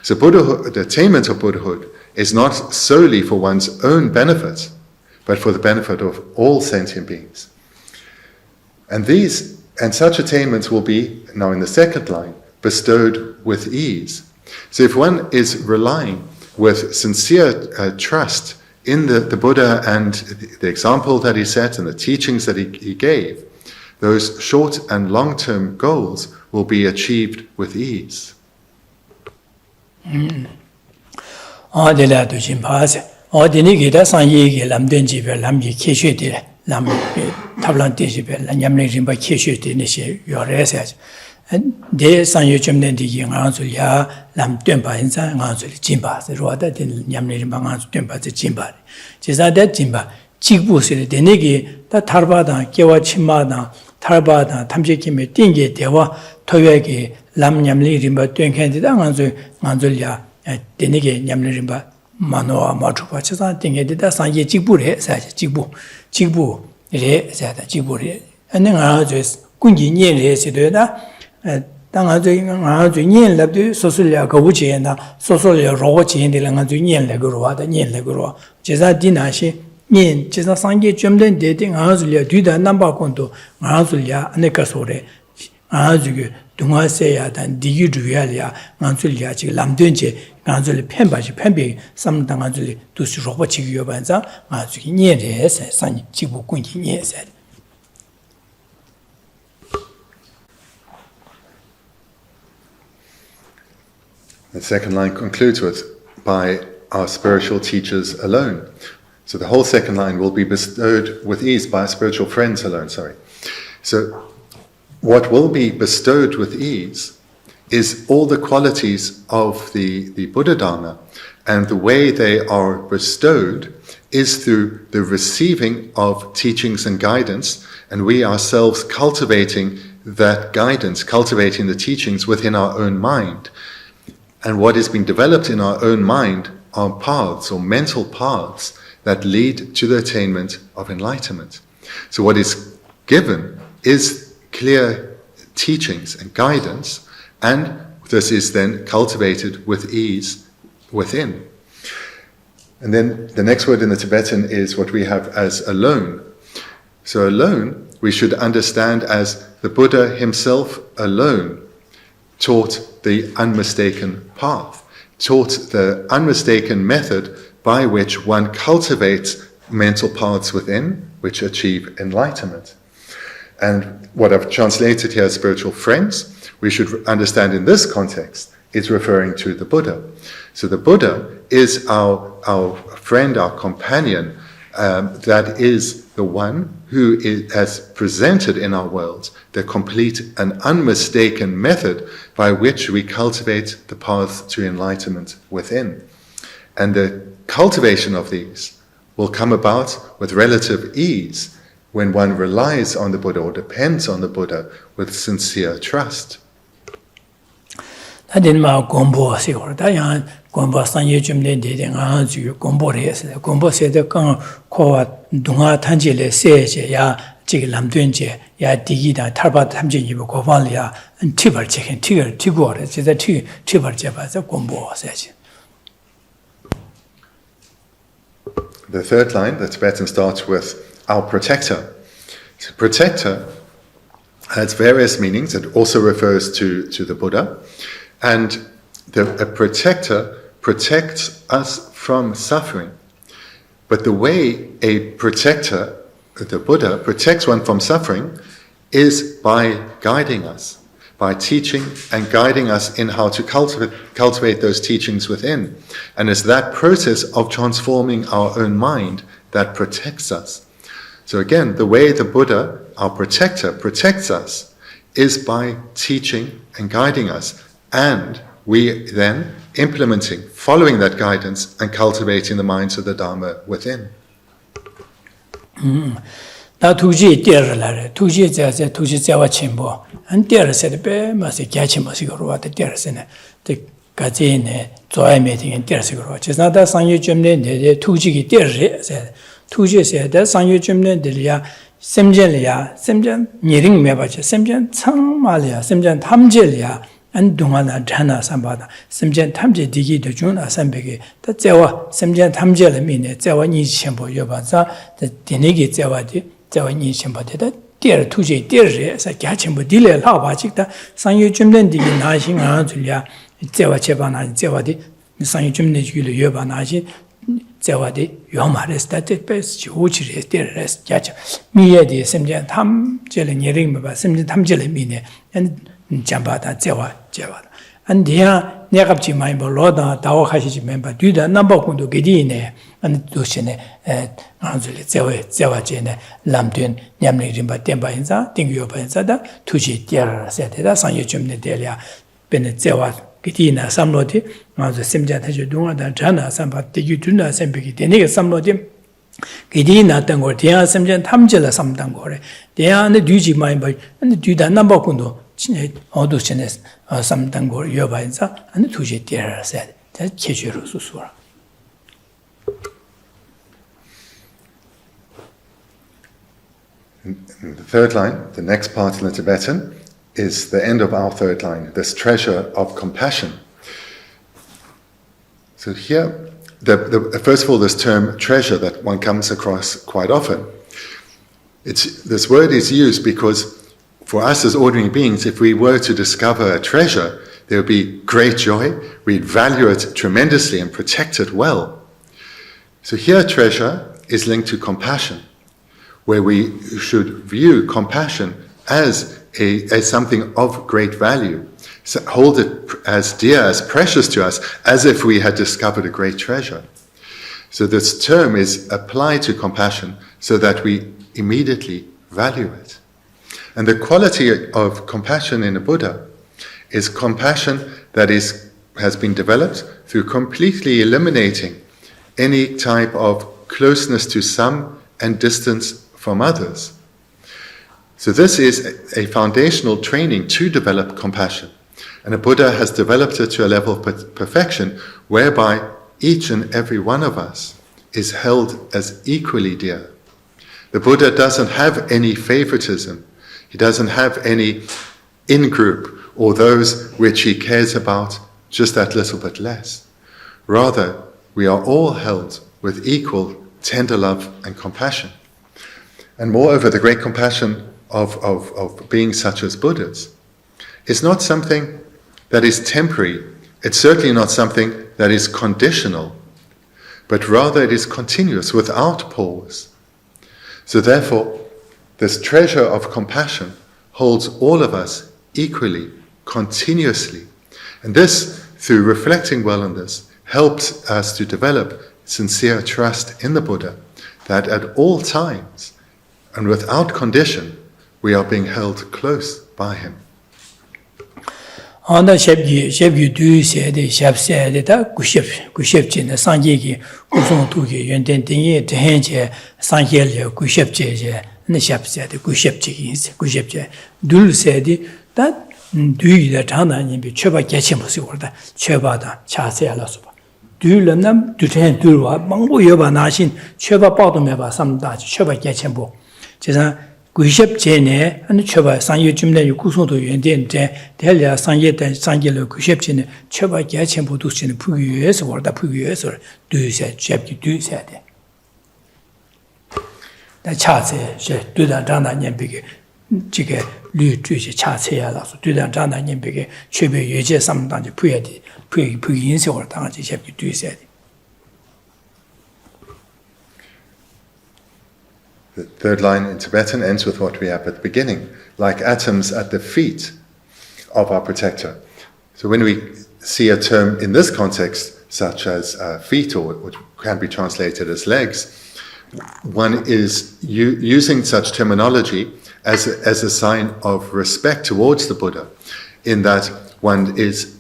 Speaker 2: So Buddhahood, the attainment of Buddhahood is not solely for one's own benefit, but for the benefit of all sentient beings. And such attainments will be, now in the second line, bestowed with ease. So if one is relying with sincere trust in the Buddha and the example that he set and the teachings that he gave, those short and long-term goals will be achieved with ease.
Speaker 1: 데 산요 점된 디기 ngazul야 lam twenpa insa ngazul jimba se roda den nyamne rimba ngazul twenpa se jimba jesa da jimba jigbu se de negi da tarbada kewa chimada tarbada tamjekime tingge dewa toyege lam nyamne rimba twenken da ngazulya de negi nyamne rimba manoa machupa chesa tingge da sanje jigbu re sa jigbu re sa da jigbu re ane ngazul kunji nyen re se de da 당아주 년랍도 소소려 거부지에나 소소려 로고지인들랑 아주 년래거로 와다 년래거로 제가 디나시 년 제가 상계 점된 데딩 아주려 뒤다 남바콘도 아주려 안에가소래 아주 동화세야단 디유주야리아 안줄야 지 람된제 안줄 펜바지 펜비 삼당 안줄리 두시 로고지기요 반자 아주 년래세 산 지부 군기 년세
Speaker 2: The second line concludes with, by our spiritual teachers alone. So the whole second line will be bestowed with ease by spiritual friends alone, So what will be bestowed with ease is all the qualities of the Buddha Dharma, and the way they are bestowed is through the receiving of teachings and guidance, and we ourselves cultivating that guidance, cultivating the teachings within our own mind. And what is being developed in our own mind are paths or mental paths that lead to the attainment of enlightenment. So what is given is clear teachings and guidance, and this is then cultivated with ease within. And then the next word in the Tibetan is what we have as alone. So alone, we should understand as the Buddha himself alone taught the unmistaken path, taught the unmistaken method by which one cultivates mental paths within, which achieve enlightenment. And what I've translated here as spiritual friends, we should understand in this context, is referring to the Buddha. So the Buddha is our friend, our companion, that is the one who has presented in our world the complete and unmistaken method by which we cultivate the path to enlightenment within. And the cultivation of these will come about with relative ease when one relies on the Buddha or depends on the Buddha with sincere trust.
Speaker 1: Gombo sanye jumne de nga ju gombo res gombo se de kan ko dunga tanje le se je ya ji lam tuen je ya di da tarba tamje yi ko fan ya ti bar che ken ti go re je da ti bar je ba za gombo se je.
Speaker 2: The third line, the Tibetan starts with our protector. So protector has various meanings. It also refers to the Buddha, and a protector protects us from suffering. But the way a protector, the Buddha, protects one from suffering is by guiding us, by teaching and guiding us in how to cultivate those teachings within. And it's that process of transforming our own mind that protects us. So again, the way the Buddha, our protector, protects us is by teaching and guiding us, and we then implementing, following that guidance and cultivating the minds of the Dharma within.
Speaker 1: Da tuji der la re tuji ja tuji jawa chimbo an der se de ma se kya chimbo si go wa de der se ne de ga je ne zoai me ting der se go wa che na da sang yu chim ne de tuji gi der re se tuji se da sang yu chim ne de ya semjen le ya semjen niring me ba che semjen chang ma le ya semjen tham je le ya an dungana dhana sambada semjen thamje digi de juna sambege ta zewa semjen thamje le mine zewa ni chenbo yoba za de denegi zewa de zewa ni chenbo de da der tuje der re sa kya chenbo dile la ba chikta sangyu chumden digi na shin a zulya zewa cheba na zewa de sangyu chumne ji le yoba na ji zewa de yoma re sta de bes ji uchi re der re kya che miye de semjen thamje le nyering me ba semjen thamje le mine jambada zewa and dia negapchi mai boloda dawa khashiji member duda number kundu gedine and dosine anzule zewa jene lamtuen nyamne rimba temba inza tingyo ba inza da tuji tiara seteda sanye chumne delia bene zewa gedina samlodi anzu semja taje dunga da jana samba tegi tunda sembegi denege samlodi gedina tangor dia semja thamjela samdangore dia ne duji mai ba and duda number kundu 어두 전에 삼단 거 여봐인자 아니 두제 때라서 다 계주로 수수라.
Speaker 2: The third line, the next part in the Tibetan, is the end of our third line, this treasure of compassion. So here, first of all, this term treasure that one comes across quite often. This word is used because for us as ordinary beings, if we were to discover a treasure, there would be great joy. We'd value it tremendously and protect it well. So here treasure is linked to compassion, where we should view compassion as something of great value. So hold it as dear, as precious to us, as if we had discovered a great treasure. So this term is applied to compassion so that we immediately value it. And the quality of compassion in a Buddha is compassion that has been developed through completely eliminating any type of closeness to some and distance from others. So this is a foundational training to develop compassion. And a Buddha has developed it to a level of perfection whereby each and every one of us is held as equally dear. The Buddha doesn't have any favoritism. He doesn't have any in-group or those which he cares about just that little bit less. Rather, we are all held with equal tender love and compassion. And moreover, the great compassion of beings such as Buddhas is not something that is temporary. It's certainly not something that is conditional, but rather it is continuous, without pause. So therefore, this treasure of compassion holds all of us equally, continuously. And this, through reflecting well on this, helps us to develop sincere trust in the Buddha, that at all times and without condition, we are being held close by him.
Speaker 1: Anda shebgi du se de shab se de da gushep chin na sangye gi kusong tu gi yenden dingye tehen che sangye le gushep je ne shab se de gushep je dul se de da du de chana ni bi cheba gechen bu se orda cheba da cha se la so ba du le nam du ten du wa mangbo yo ba na xin cheba ba do me ba sam da cheba gechen bu 제가 구십 전에 한 처바 상여 줌내 구소도 연대인데 대려 상여된 상계로 구십 전에 처바 개천부도 전에 부위에서 월다 부위에서 두세 잡기 두세 돼. 나 차세 제 두단 장단년 비게 지게 류주시 차세야라서 두단 장단년 비게 최배 예제 삼단지 부여디 부위 인생을 당하지 잡기 두세 돼.
Speaker 2: The third line in Tibetan ends with what we have at the beginning, like atoms at the feet of our protector. So when we see a term in this context, such as feet, or which can be translated as legs, one is using such terminology as a sign of respect towards the Buddha, in that one is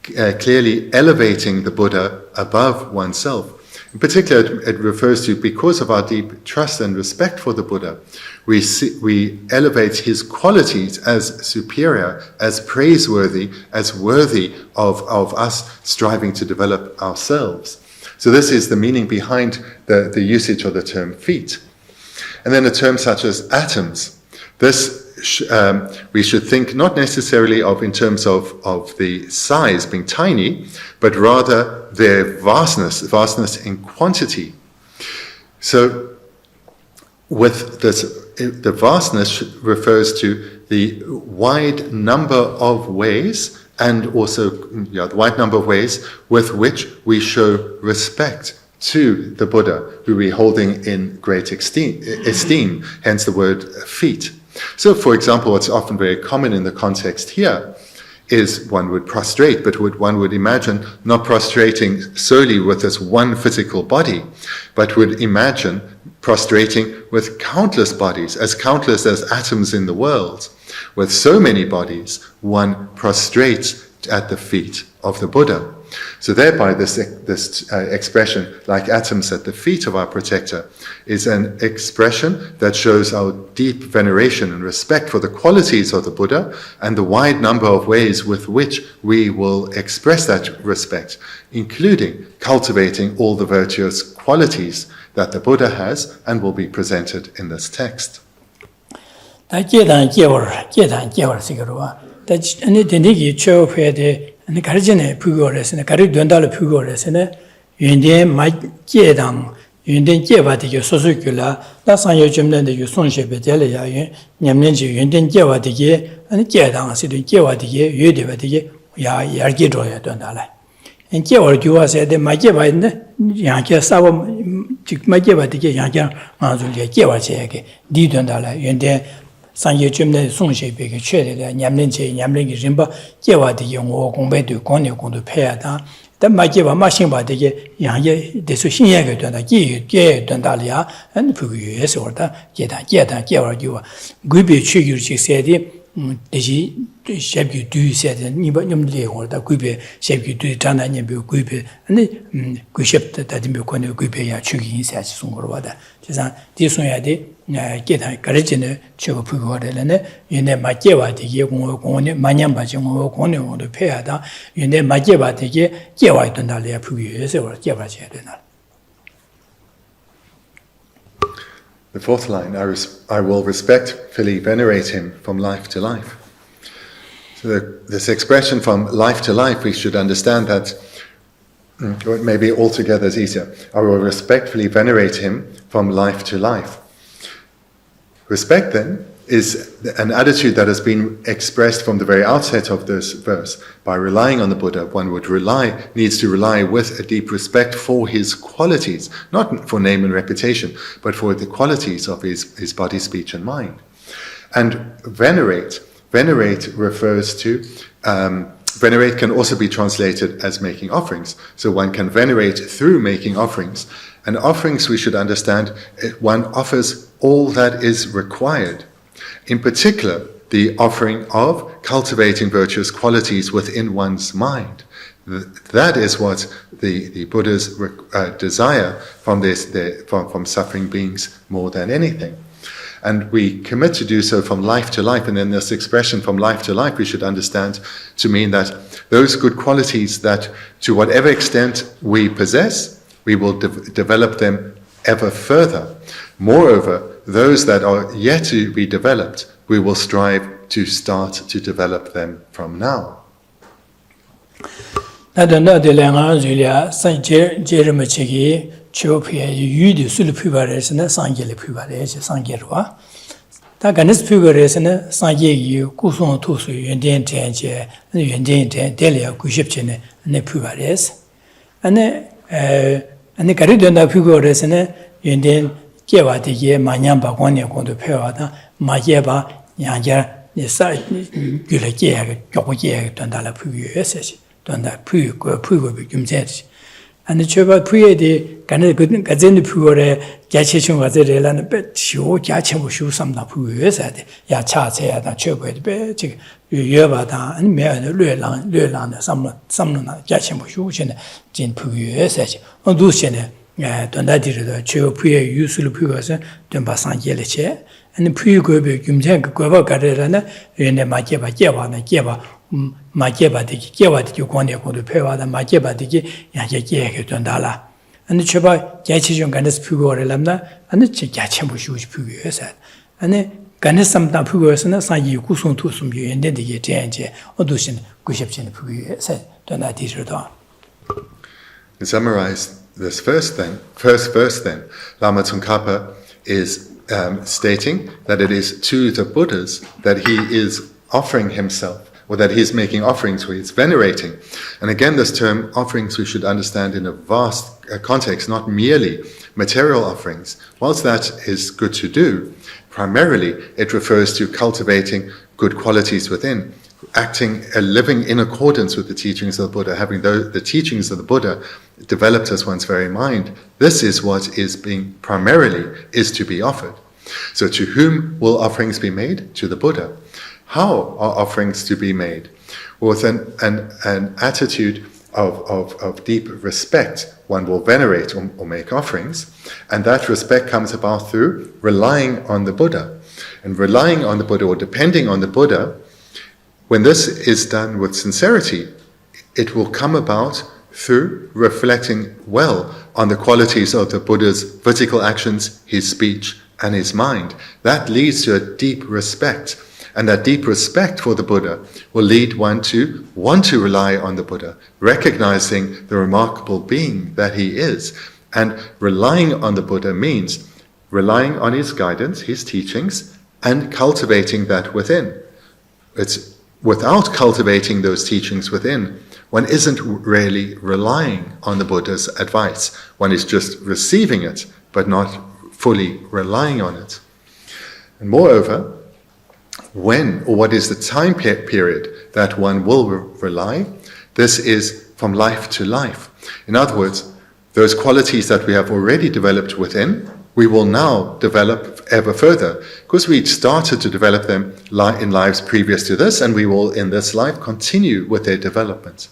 Speaker 2: clearly elevating the Buddha above oneself. In particular, it refers to, because of our deep trust and respect for the Buddha, we elevate his qualities as superior, as praiseworthy, as worthy of us striving to develop ourselves. So this is the meaning behind the usage of the term feet. And then a term such as atoms. This we should think not necessarily of in terms of the size being tiny, but rather their vastness in quantity. So with this, the vastness refers to the wide number of ways, and also the wide number of ways with which we show respect to the Buddha, who we holding in great esteem, hence the word feet. So, for example, what's often very common in the context here is one would prostrate, but one would imagine not prostrating solely with this one physical body, but would imagine prostrating with countless bodies, as countless as atoms in the world. With so many bodies, one prostrates at the feet of the Buddha. So thereby this expression, like atoms at the feet of our protector, is an expression that shows our deep veneration and respect for the qualities of the Buddha and the wide number of ways with which we will express that respect, including cultivating all the virtuous qualities that the Buddha has and will be presented in this text.
Speaker 1: 네 가르치네 부고래서네 가르 된다로 부고래서네 윤대 마제당 윤대 제바디게 소소글라 나상여 점는데 유 손셰베텔이야 냠년지 윤대 제바디게 아니 제당시도 제바디게 유대바디게 야 yarge줘야 된다라 엔 제월 교와서데 마제바인데 양게 싸고 직 마제바디게 양게 마줄게 제와제게 디된다라 윤대 상여 점내 송셰베게 최대의 냠는지 림바 제와디 용어 공배도 권내 공도 패야다 다 마게바 마싱바 되게 양게 대수 신야게 된다 게 된다리아 안 부유에서 왔다 게다 게와지와 구비 취규식 세디 대지 셰비 두세데 니바 냠들이 왔다 구비 셰비 두 장난이 구비 아니 구셰트 다dimbe 코네 구비야 취기 인사지 송거로 와다 지상 디송야디 게다 가르치네 저거 부거래네 얘네 맞게와 되게 공원에 마냥바지 공원에 폐하다 얘네 맞게와 되게 깨와 있던 달에 부유에서 깨봐져야 되나.
Speaker 2: The fourth line, I will respectfully venerate him from life to life. So this expression from life to life, we should understand that, or maybe altogether is easier. I will respectfully venerate him from life to life. Respect then is an attitude that has been expressed from the very outset of this verse. By relying on the Buddha, one needs to rely with a deep respect for his qualities, not for name and reputation, but for the qualities of his body, speech, and mind. And venerate refers to, venerate can also be translated as making offerings. So one can venerate through making offerings. And offerings, we should understand, one offers all that is required. In particular, the offering of cultivating virtuous qualities within one's mind. That is what the Buddha's desire from suffering beings more than anything. And we commit to do so from life to life. And then this expression from life to life, we should understand to mean that those good qualities that to whatever extent we possess, we will develop them ever further. Moreover, those that are yet to be developed, we will strive to start to develop them from now.
Speaker 1: Kewa de manyamba kone kondo pewada majeba yanja sa gule ke gyogo ke tondala puye sesi tonda puye go gumzeti and choba puye de gane gazen puye jache chung gazere lan be chiu jache bu shu samda puye sade ya cha che ya da choba de be ji yeba da an me le lang de samlo na jache bu shu chen jin puye sesi on du chen donda dirida cheo puye yusul puye donba sangeleche and puye gobe gumje goba garerana yene majeba na geba majeba de geba de gone kondo pewa da majeba de yaje gege dondala and choba jachi jong ganes puye lamna and che jache bu shu puye sa and ganes samda puye sana sangi kusung tu sum yende de ge tenje odushin gushepchen puye sa donda dirida.
Speaker 2: To summarize this first verse then, Lama Tsongkhapa is stating that it is to the Buddhas that he is offering himself, or that he is making offerings, or he is venerating. And again, this term offerings we should understand in a vast context, not merely material offerings. Whilst that is good to do, primarily it refers to cultivating good qualities within, living in accordance with the teachings of the Buddha, having the teachings of the Buddha developed as one's very mind. This is what is being primarily is to be offered. So to whom will offerings be made? To the Buddha. How are offerings to be made? With an attitude of deep respect, one will venerate or make offerings, and that respect comes about through relying on the Buddha. And relying on the Buddha or depending on the Buddha, when this is done with sincerity, it will come about through reflecting well on the qualities of the Buddha's physical actions, his speech, and his mind. That leads to a deep respect. And that deep respect for the Buddha will lead one to want to rely on the Buddha, recognizing the remarkable being that he is. And relying on the Buddha means relying on his guidance, his teachings, and cultivating that within. It's without cultivating those teachings within, one isn't really relying on the Buddha's advice. One is just receiving it, but not fully relying on it. And moreover, when or what is the time period that one will rely? This is from life to life. In other words, those qualities that we have already developed within, we will now develop ever further, because we started to develop them in lives previous to this, and we will in this life continue with their development.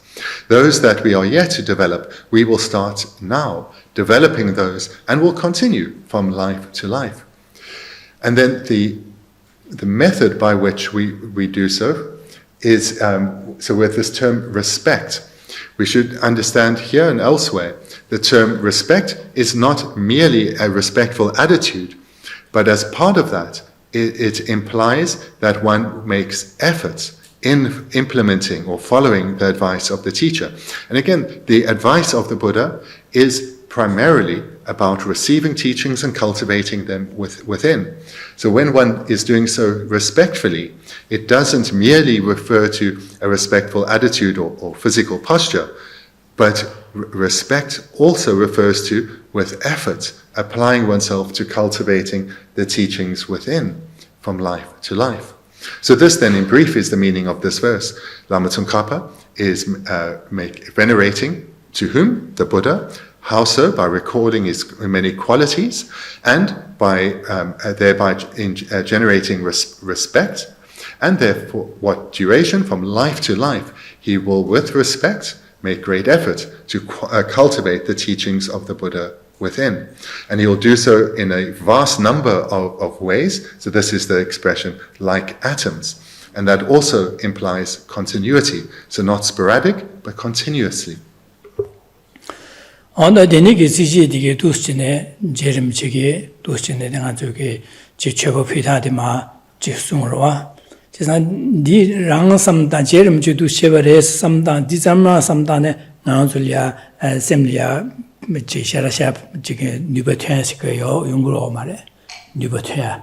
Speaker 2: Those that we are yet to develop, we will start now developing those, and will continue from life to life. And then the method by which we do so is, so with this term respect, we should understand here and elsewhere, the term respect is not merely a respectful attitude, but as part of that, it implies that one makes efforts in implementing or following the advice of the teacher. And again, the advice of the Buddha is primarily about receiving teachings and cultivating them within. So when one is doing so respectfully, it doesn't merely refer to a respectful attitude or physical posture, but respect also refers to, with effort, applying oneself to cultivating the teachings within, from life to life. So this then, in brief, is the meaning of this verse. Lama Tsongkhapa is venerating to whom? The Buddha. How so? By recording his many qualities, and by thereby generating respect, and therefore what duration? From life to life, he will, with respect, make great effort to cultivate the teachings of the Buddha within. And he will do so in a vast number of ways. So this is the expression, like atoms. And that also implies continuity. So not sporadic, but continuously.
Speaker 1: Onda denigi siji dige dusjine jerim chigi dusjine nga joge ji chebo phita de ma ji sungrwa jisan di rang samda jerim ji du chebare samda di zamna samda ne nga zulya semlia ji shara sha ji nubetya sikoyo yungro mare nubetya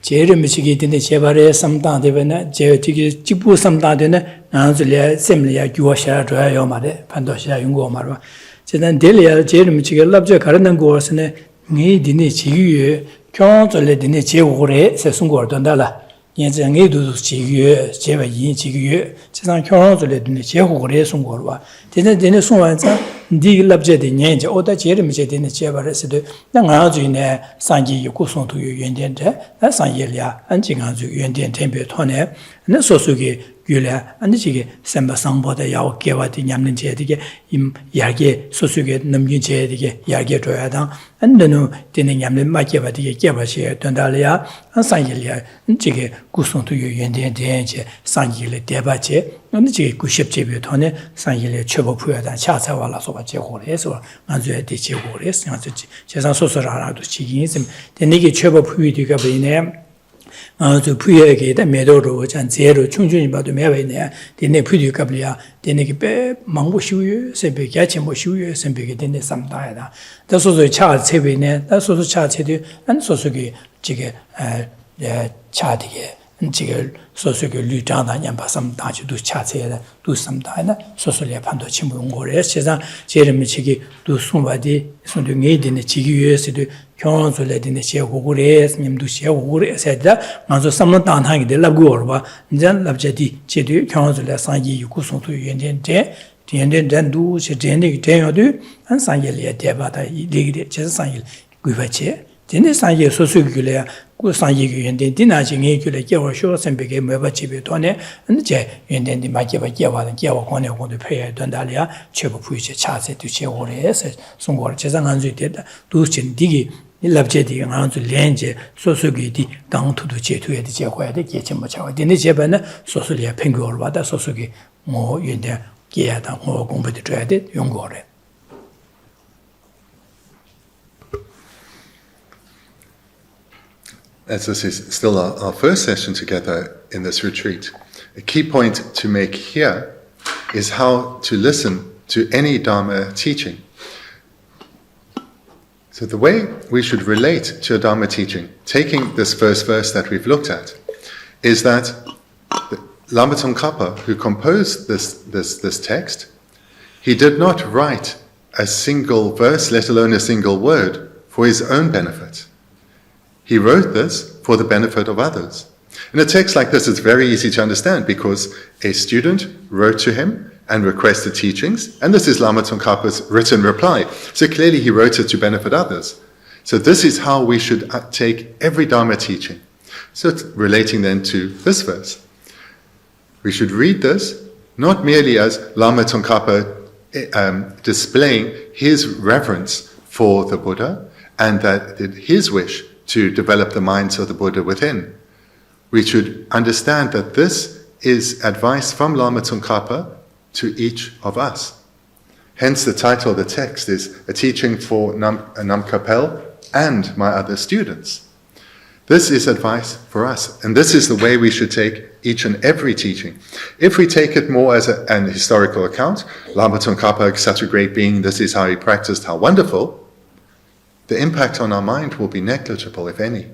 Speaker 1: jerim chigi de chebare samda de bena je ji jibu samda de ne nga zulya semlia gywa shara dwa yo mare pando sha yungro marwa 제단 델리아 제름 지게 랍제 가르는 거스네 네 디네 지유 경전래 디네 제고래 세송고 된다라 예제 네도 지유 제바 인 지유 제상 경전래 디네 제고래 송고와 디네 디네 송완자 디 랍제데 녜제 오다 제름 제디네 제바레스데 나가주네 산지 요구송도 연된데 나 산예리아 안징아주 연된 템베 토네 네 소수게 Yule, and the Chigi, Samba Sangboda, Yao Geva, the Yamlin Jedige, Im Yage, Sosuke, Namjin Jedige, Yage Joyadang, and the new Dinning Yamlin Makeva, the Geva Share, Dondalia, and Sangilia, and Chigi, Guson to you, Yendian Denge, Sangile, Debache, and the Chigi, Guship Chibutone, Sangile, Chebopuya, and Chatawala, so what Jehores, or Manzua de Jehores, and Chesan Sosara to Chigism, the Niki Chebopuya to Gabrine. 저 부여에게 매도로 전 제로 충분히 봐도 매외네 되네 부디갑리아 되네 배 망보시우여 세배 같이 뭐시우여 세배게 되네 삼다야다 다소소 차 세배네 다소소 차 세대 안 소소게 지게 차디게 지게 소소게 류장다 냠바삼 다지도 차세다 두 삼다나 소소리아 판도 침부는 거래 세상 제르미 지기 두 숨바디 손등에 되네 지기여서도 경원술래디네 제고고래 님도 제고고래 세다 먼저 삼는 단하게 될라고어봐 이제 랍제디 제도 경원술래 상기 유구송도 연된데 된된도 제된데 되어도 한 상기리에 대바다 이리게 제 상기 구바체 되네 상기 소수기래 그 상기 연된 디나징에 그래 개워쇼 선배게 매바집에 돈에 이제 연된디 마게바 개와는 개와 권에 권도 표해 된다리아 최고 부위제 차세도 제고래서 송고를 제상한주 됐다 두신 디기 일랍제디 강한주 렌제 소소기디 강투도 제투에 제고야 돼 개침뭐 차와 되네 제반은 소소리아 팽고를 받아 소소기 뭐 연대 개야다 뭐 공부도 줘야 돼 용거래
Speaker 2: As this is still our first session together in this retreat, a key point to make here is how to listen to any Dharma teaching. So the way we should relate to a Dharma teaching, taking this first verse that we've looked at, is that Lama Tsongkhapa, who composed this text, he did not write a single verse, let alone a single word, for his own benefit. He wrote this for the benefit of others. In a text like this, it's very easy to understand because a student wrote to him and requested teachings. And this is Lama Tsongkhapa's written reply. So clearly he wrote it to benefit others. So this is how we should take every Dharma teaching. So it's relating then to this verse. We should read this not merely as Lama Tsongkhapa displaying his reverence for the Buddha and that his wish to develop the minds of the Buddha within. We should understand that this is advice from Lama Tsongkhapa to each of us. Hence the title of the text is A Teaching for Nam Kapel and My Other Students. This is advice for us, and this is the way we should take each and every teaching. If we take it more as an historical account, Lama Tsongkhapa, such a great being, this is how he practiced, how wonderful, the impact on our mind will be negligible, if any.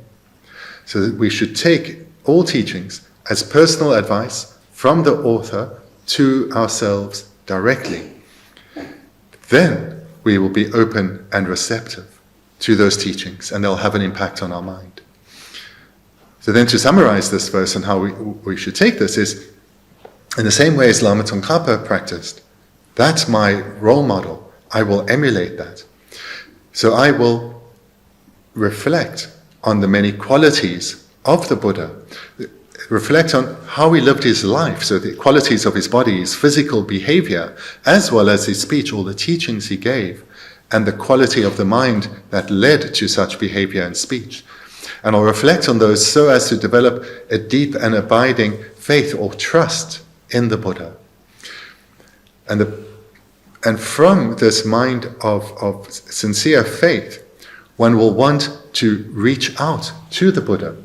Speaker 2: So that we should take all teachings as personal advice from the author to ourselves directly. Then we will be open and receptive to those teachings, and they'll have an impact on our mind. So then to summarize this verse and how we should take this is, in the same way as Lama Tsongkhapa practiced, that's my role model. I will emulate that. So I will reflect on the many qualities of the Buddha, reflect on how he lived his life, so the qualities of his body, his physical behavior, as well as his speech, all the teachings he gave, and the quality of the mind that led to such behavior and speech. And I'll reflect on those so as to develop a deep and abiding faith or trust in the Buddha. And from this mind of sincere faith, one will want to reach out to the Buddha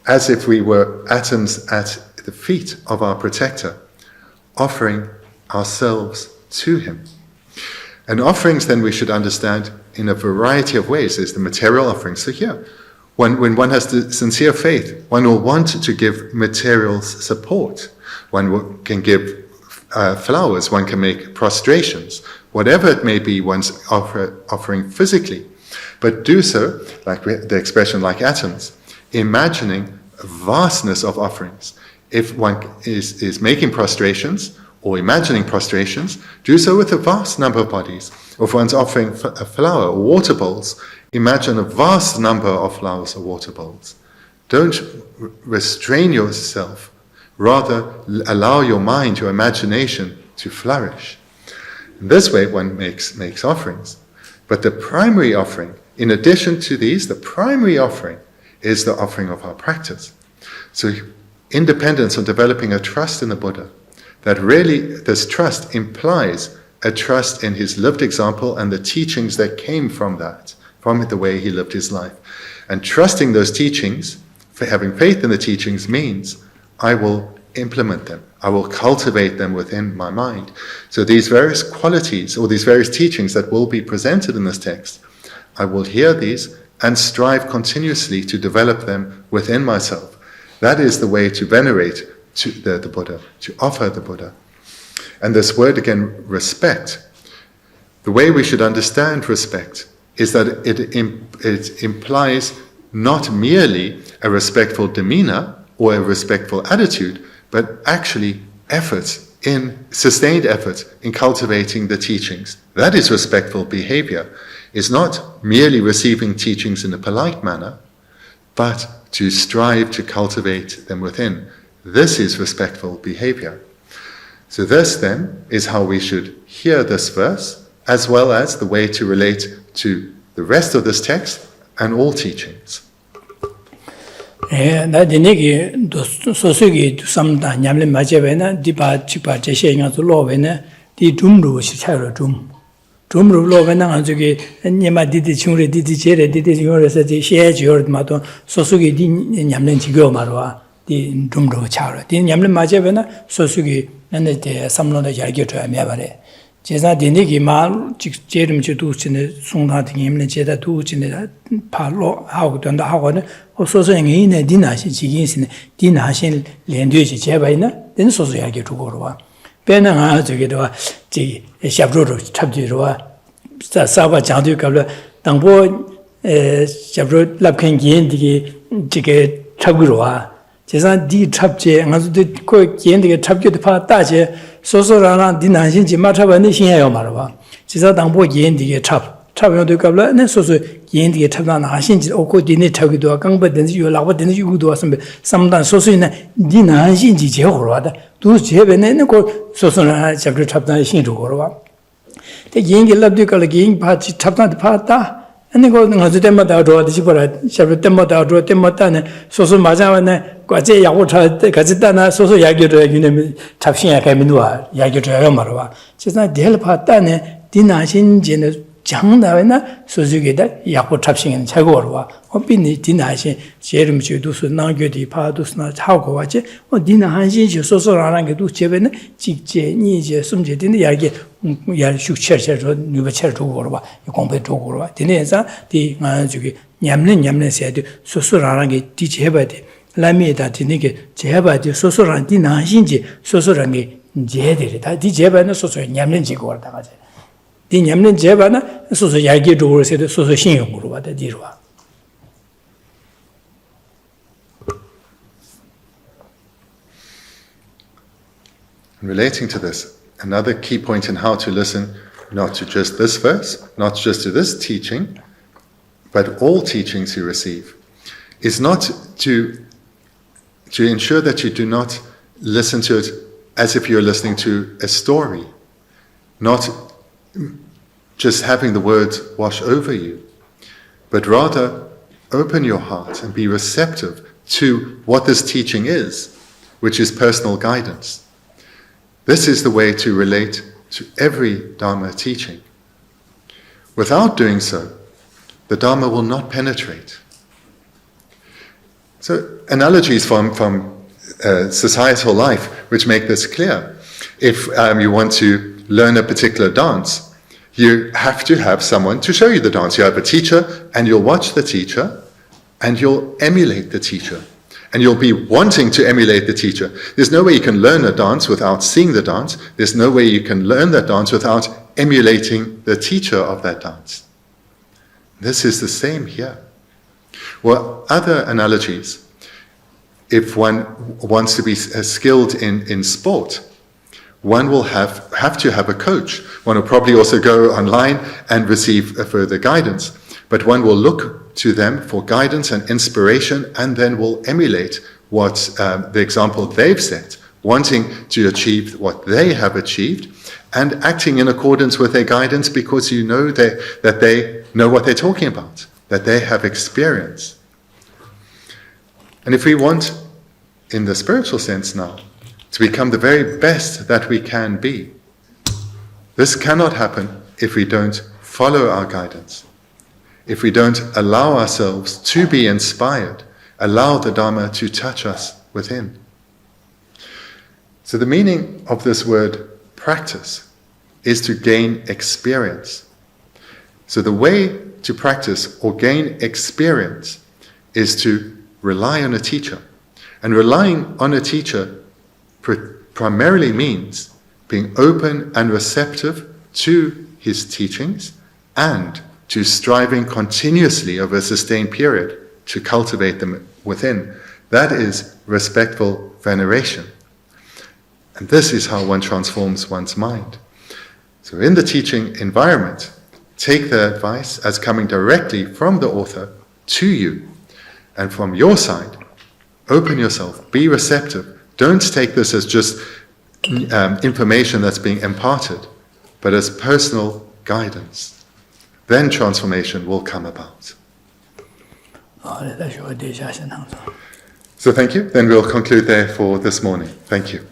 Speaker 2: as if we were atoms at the feet of our protector, offering ourselves to him. And offerings then we should understand in a variety of ways. There's the material offerings. So here, when one has the sincere faith, one will want to give material support. One can give flowers, one can make prostrations, whatever it may be one's offering physically. But do so, like the expression like atoms, imagining a vastness of offerings. If one is making prostrations or imagining prostrations, do so with a vast number of bodies. Or if one's offering a flower or water bowls, imagine a vast number of flowers or water bowls. Don't restrain yourself. Rather, allow your mind, your imagination to flourish. In this way, one makes offerings. But the primary offering, in addition to these, the primary offering is the offering of our practice. So, independence of developing a trust in the Buddha, that really this trust implies a trust in his lived example and the teachings that came from that, from the way he lived his life. And trusting those teachings, having faith in the teachings, means I will implement them. I will cultivate them within my mind. So these various qualities or these various teachings that will be presented in this text, I will hear these and strive continuously to develop them within myself. That is the way to venerate the Buddha, to offer the Buddha. And this word again, respect. The way we should understand respect is that it implies not merely a respectful demeanor or a respectful attitude, but actually sustained effort in cultivating the teachings. That is respectful behavior. It's not merely receiving teachings in a polite manner, but to strive to cultivate them within. This is respectful behavior. So this then is how we should hear this verse, as well as the way to relate to the rest of this text and all teachings.
Speaker 1: Na dinegi sosugi samda nyamle majebena diba chipa jeshe ngazu lobena di dumru shicharo dumru lobena ngazugi nyema didi chungre didi jere didi jore sa di she jor mato sosugi di nyamlen jigyo marwa di dumru charo di nyamle majebena sosugi nane de samlonda yargyo to amebare 제사 되니기 말 제름지도 진에 송나딩 임네 제다 두진에 팔로 하고 된다 하고는 소소행이 있네 디나시 지긴시네 디나신 렌드지 제바이나 된 소소 이야기 두고로와 배나가 저기도 지 샤브로로 탑지로와 사바 장도 갑라 당보 샤브로 랍켄긴 디게 지게 탑으로와 제사 디 탑제 아주도 코 겐디게 탑게도 파 따제 소소라나 디난신지 마차반이 신야요 말아. 지사 당보 예인디게 탑용도 갑라 네 소소 예인디게 탑나 나신지 오고 디네 타기도 강바든지 요라바든지 유도 왔으면 삼단 소소이네 디난신지 제호로다. 두 제베네 고 소소나 잡을 탑나 신도 거로와. 대 예인게 랍도 갈라 예인 파치 탑나 파다. 아니 거 가서 때마다 도와듯이 보라 샤브 때마다 도 때마다는 소소 맞아네 과제 야고 차 가지다나 소소 야기로 유네 잡신야 가면와 야기로 말아 진짜 될 봤다네 디나신지는 장나나 소주게다 야고 잡신은 최고로 어빈이 디나신 제름 주도스 나교디 파도스나 하고 와지 디나한신지 소소라는 게도 제베는 직제 니제 숨제딘데 야기 야 숙처처로 누버처로 두고 봐 공부 두고 봐 디네서 디 저기 냠는 세도 소소라는 게 디제해봐야 돼 라미에다 디네게 제해봐야 돼 소소라는 디나한신지 소소라는 게 제해들이 디제해봐는 소소 냠는 지고 왔다 가지 디 냠는 제바나 소소 야기 두고 세도 소소 신용으로 봐다 디로 와
Speaker 2: Relating to this, another key point in how to listen, not to just this verse, not just to this teaching, but all teachings you receive, is not to ensure that you do not listen to it as if you're listening to a story, not just having the words wash over you, but rather open your heart and be receptive to what this teaching is, which is personal guidance. This is the way to relate to every Dharma teaching. Without doing so, the Dharma will not penetrate. So, analogies from societal life which make this clear. If you want to learn a particular dance, you have to have someone to show you the dance. You have a teacher, and you'll watch the teacher, and you'll emulate the teacher. And you'll be wanting to emulate the teacher. There's no way you can learn a dance without seeing the dance. There's no way you can learn that dance without emulating the teacher of that dance. This is the same here. Well, other analogies, if one wants to be skilled in sport, one will have to have a coach. One will probably also go online and receive further guidance. But one will look to them for guidance and inspiration, and then will emulate what the example they've set, wanting to achieve what they have achieved, and acting in accordance with their guidance because you know that they know what they're talking about, that they have experience. And if we want, in the spiritual sense now, to become the very best that we can be, this cannot happen if we don't follow our guidance. If we don't allow ourselves to be inspired, allow the Dharma to touch us within. So the meaning of this word practice is to gain experience. So the way to practice or gain experience is to rely on a teacher. And relying on a teacher primarily means being open and receptive to his teachings and to striving continuously over a sustained period to cultivate them within. That is respectful veneration. And this is how one transforms one's mind. So in the teaching environment, take the advice as coming directly from the author to you. And from your side, open yourself, be receptive. Don't take this as just information that's being imparted, but as personal guidance. Then transformation will come about. So thank you. Then we'll conclude there for this morning. Thank you.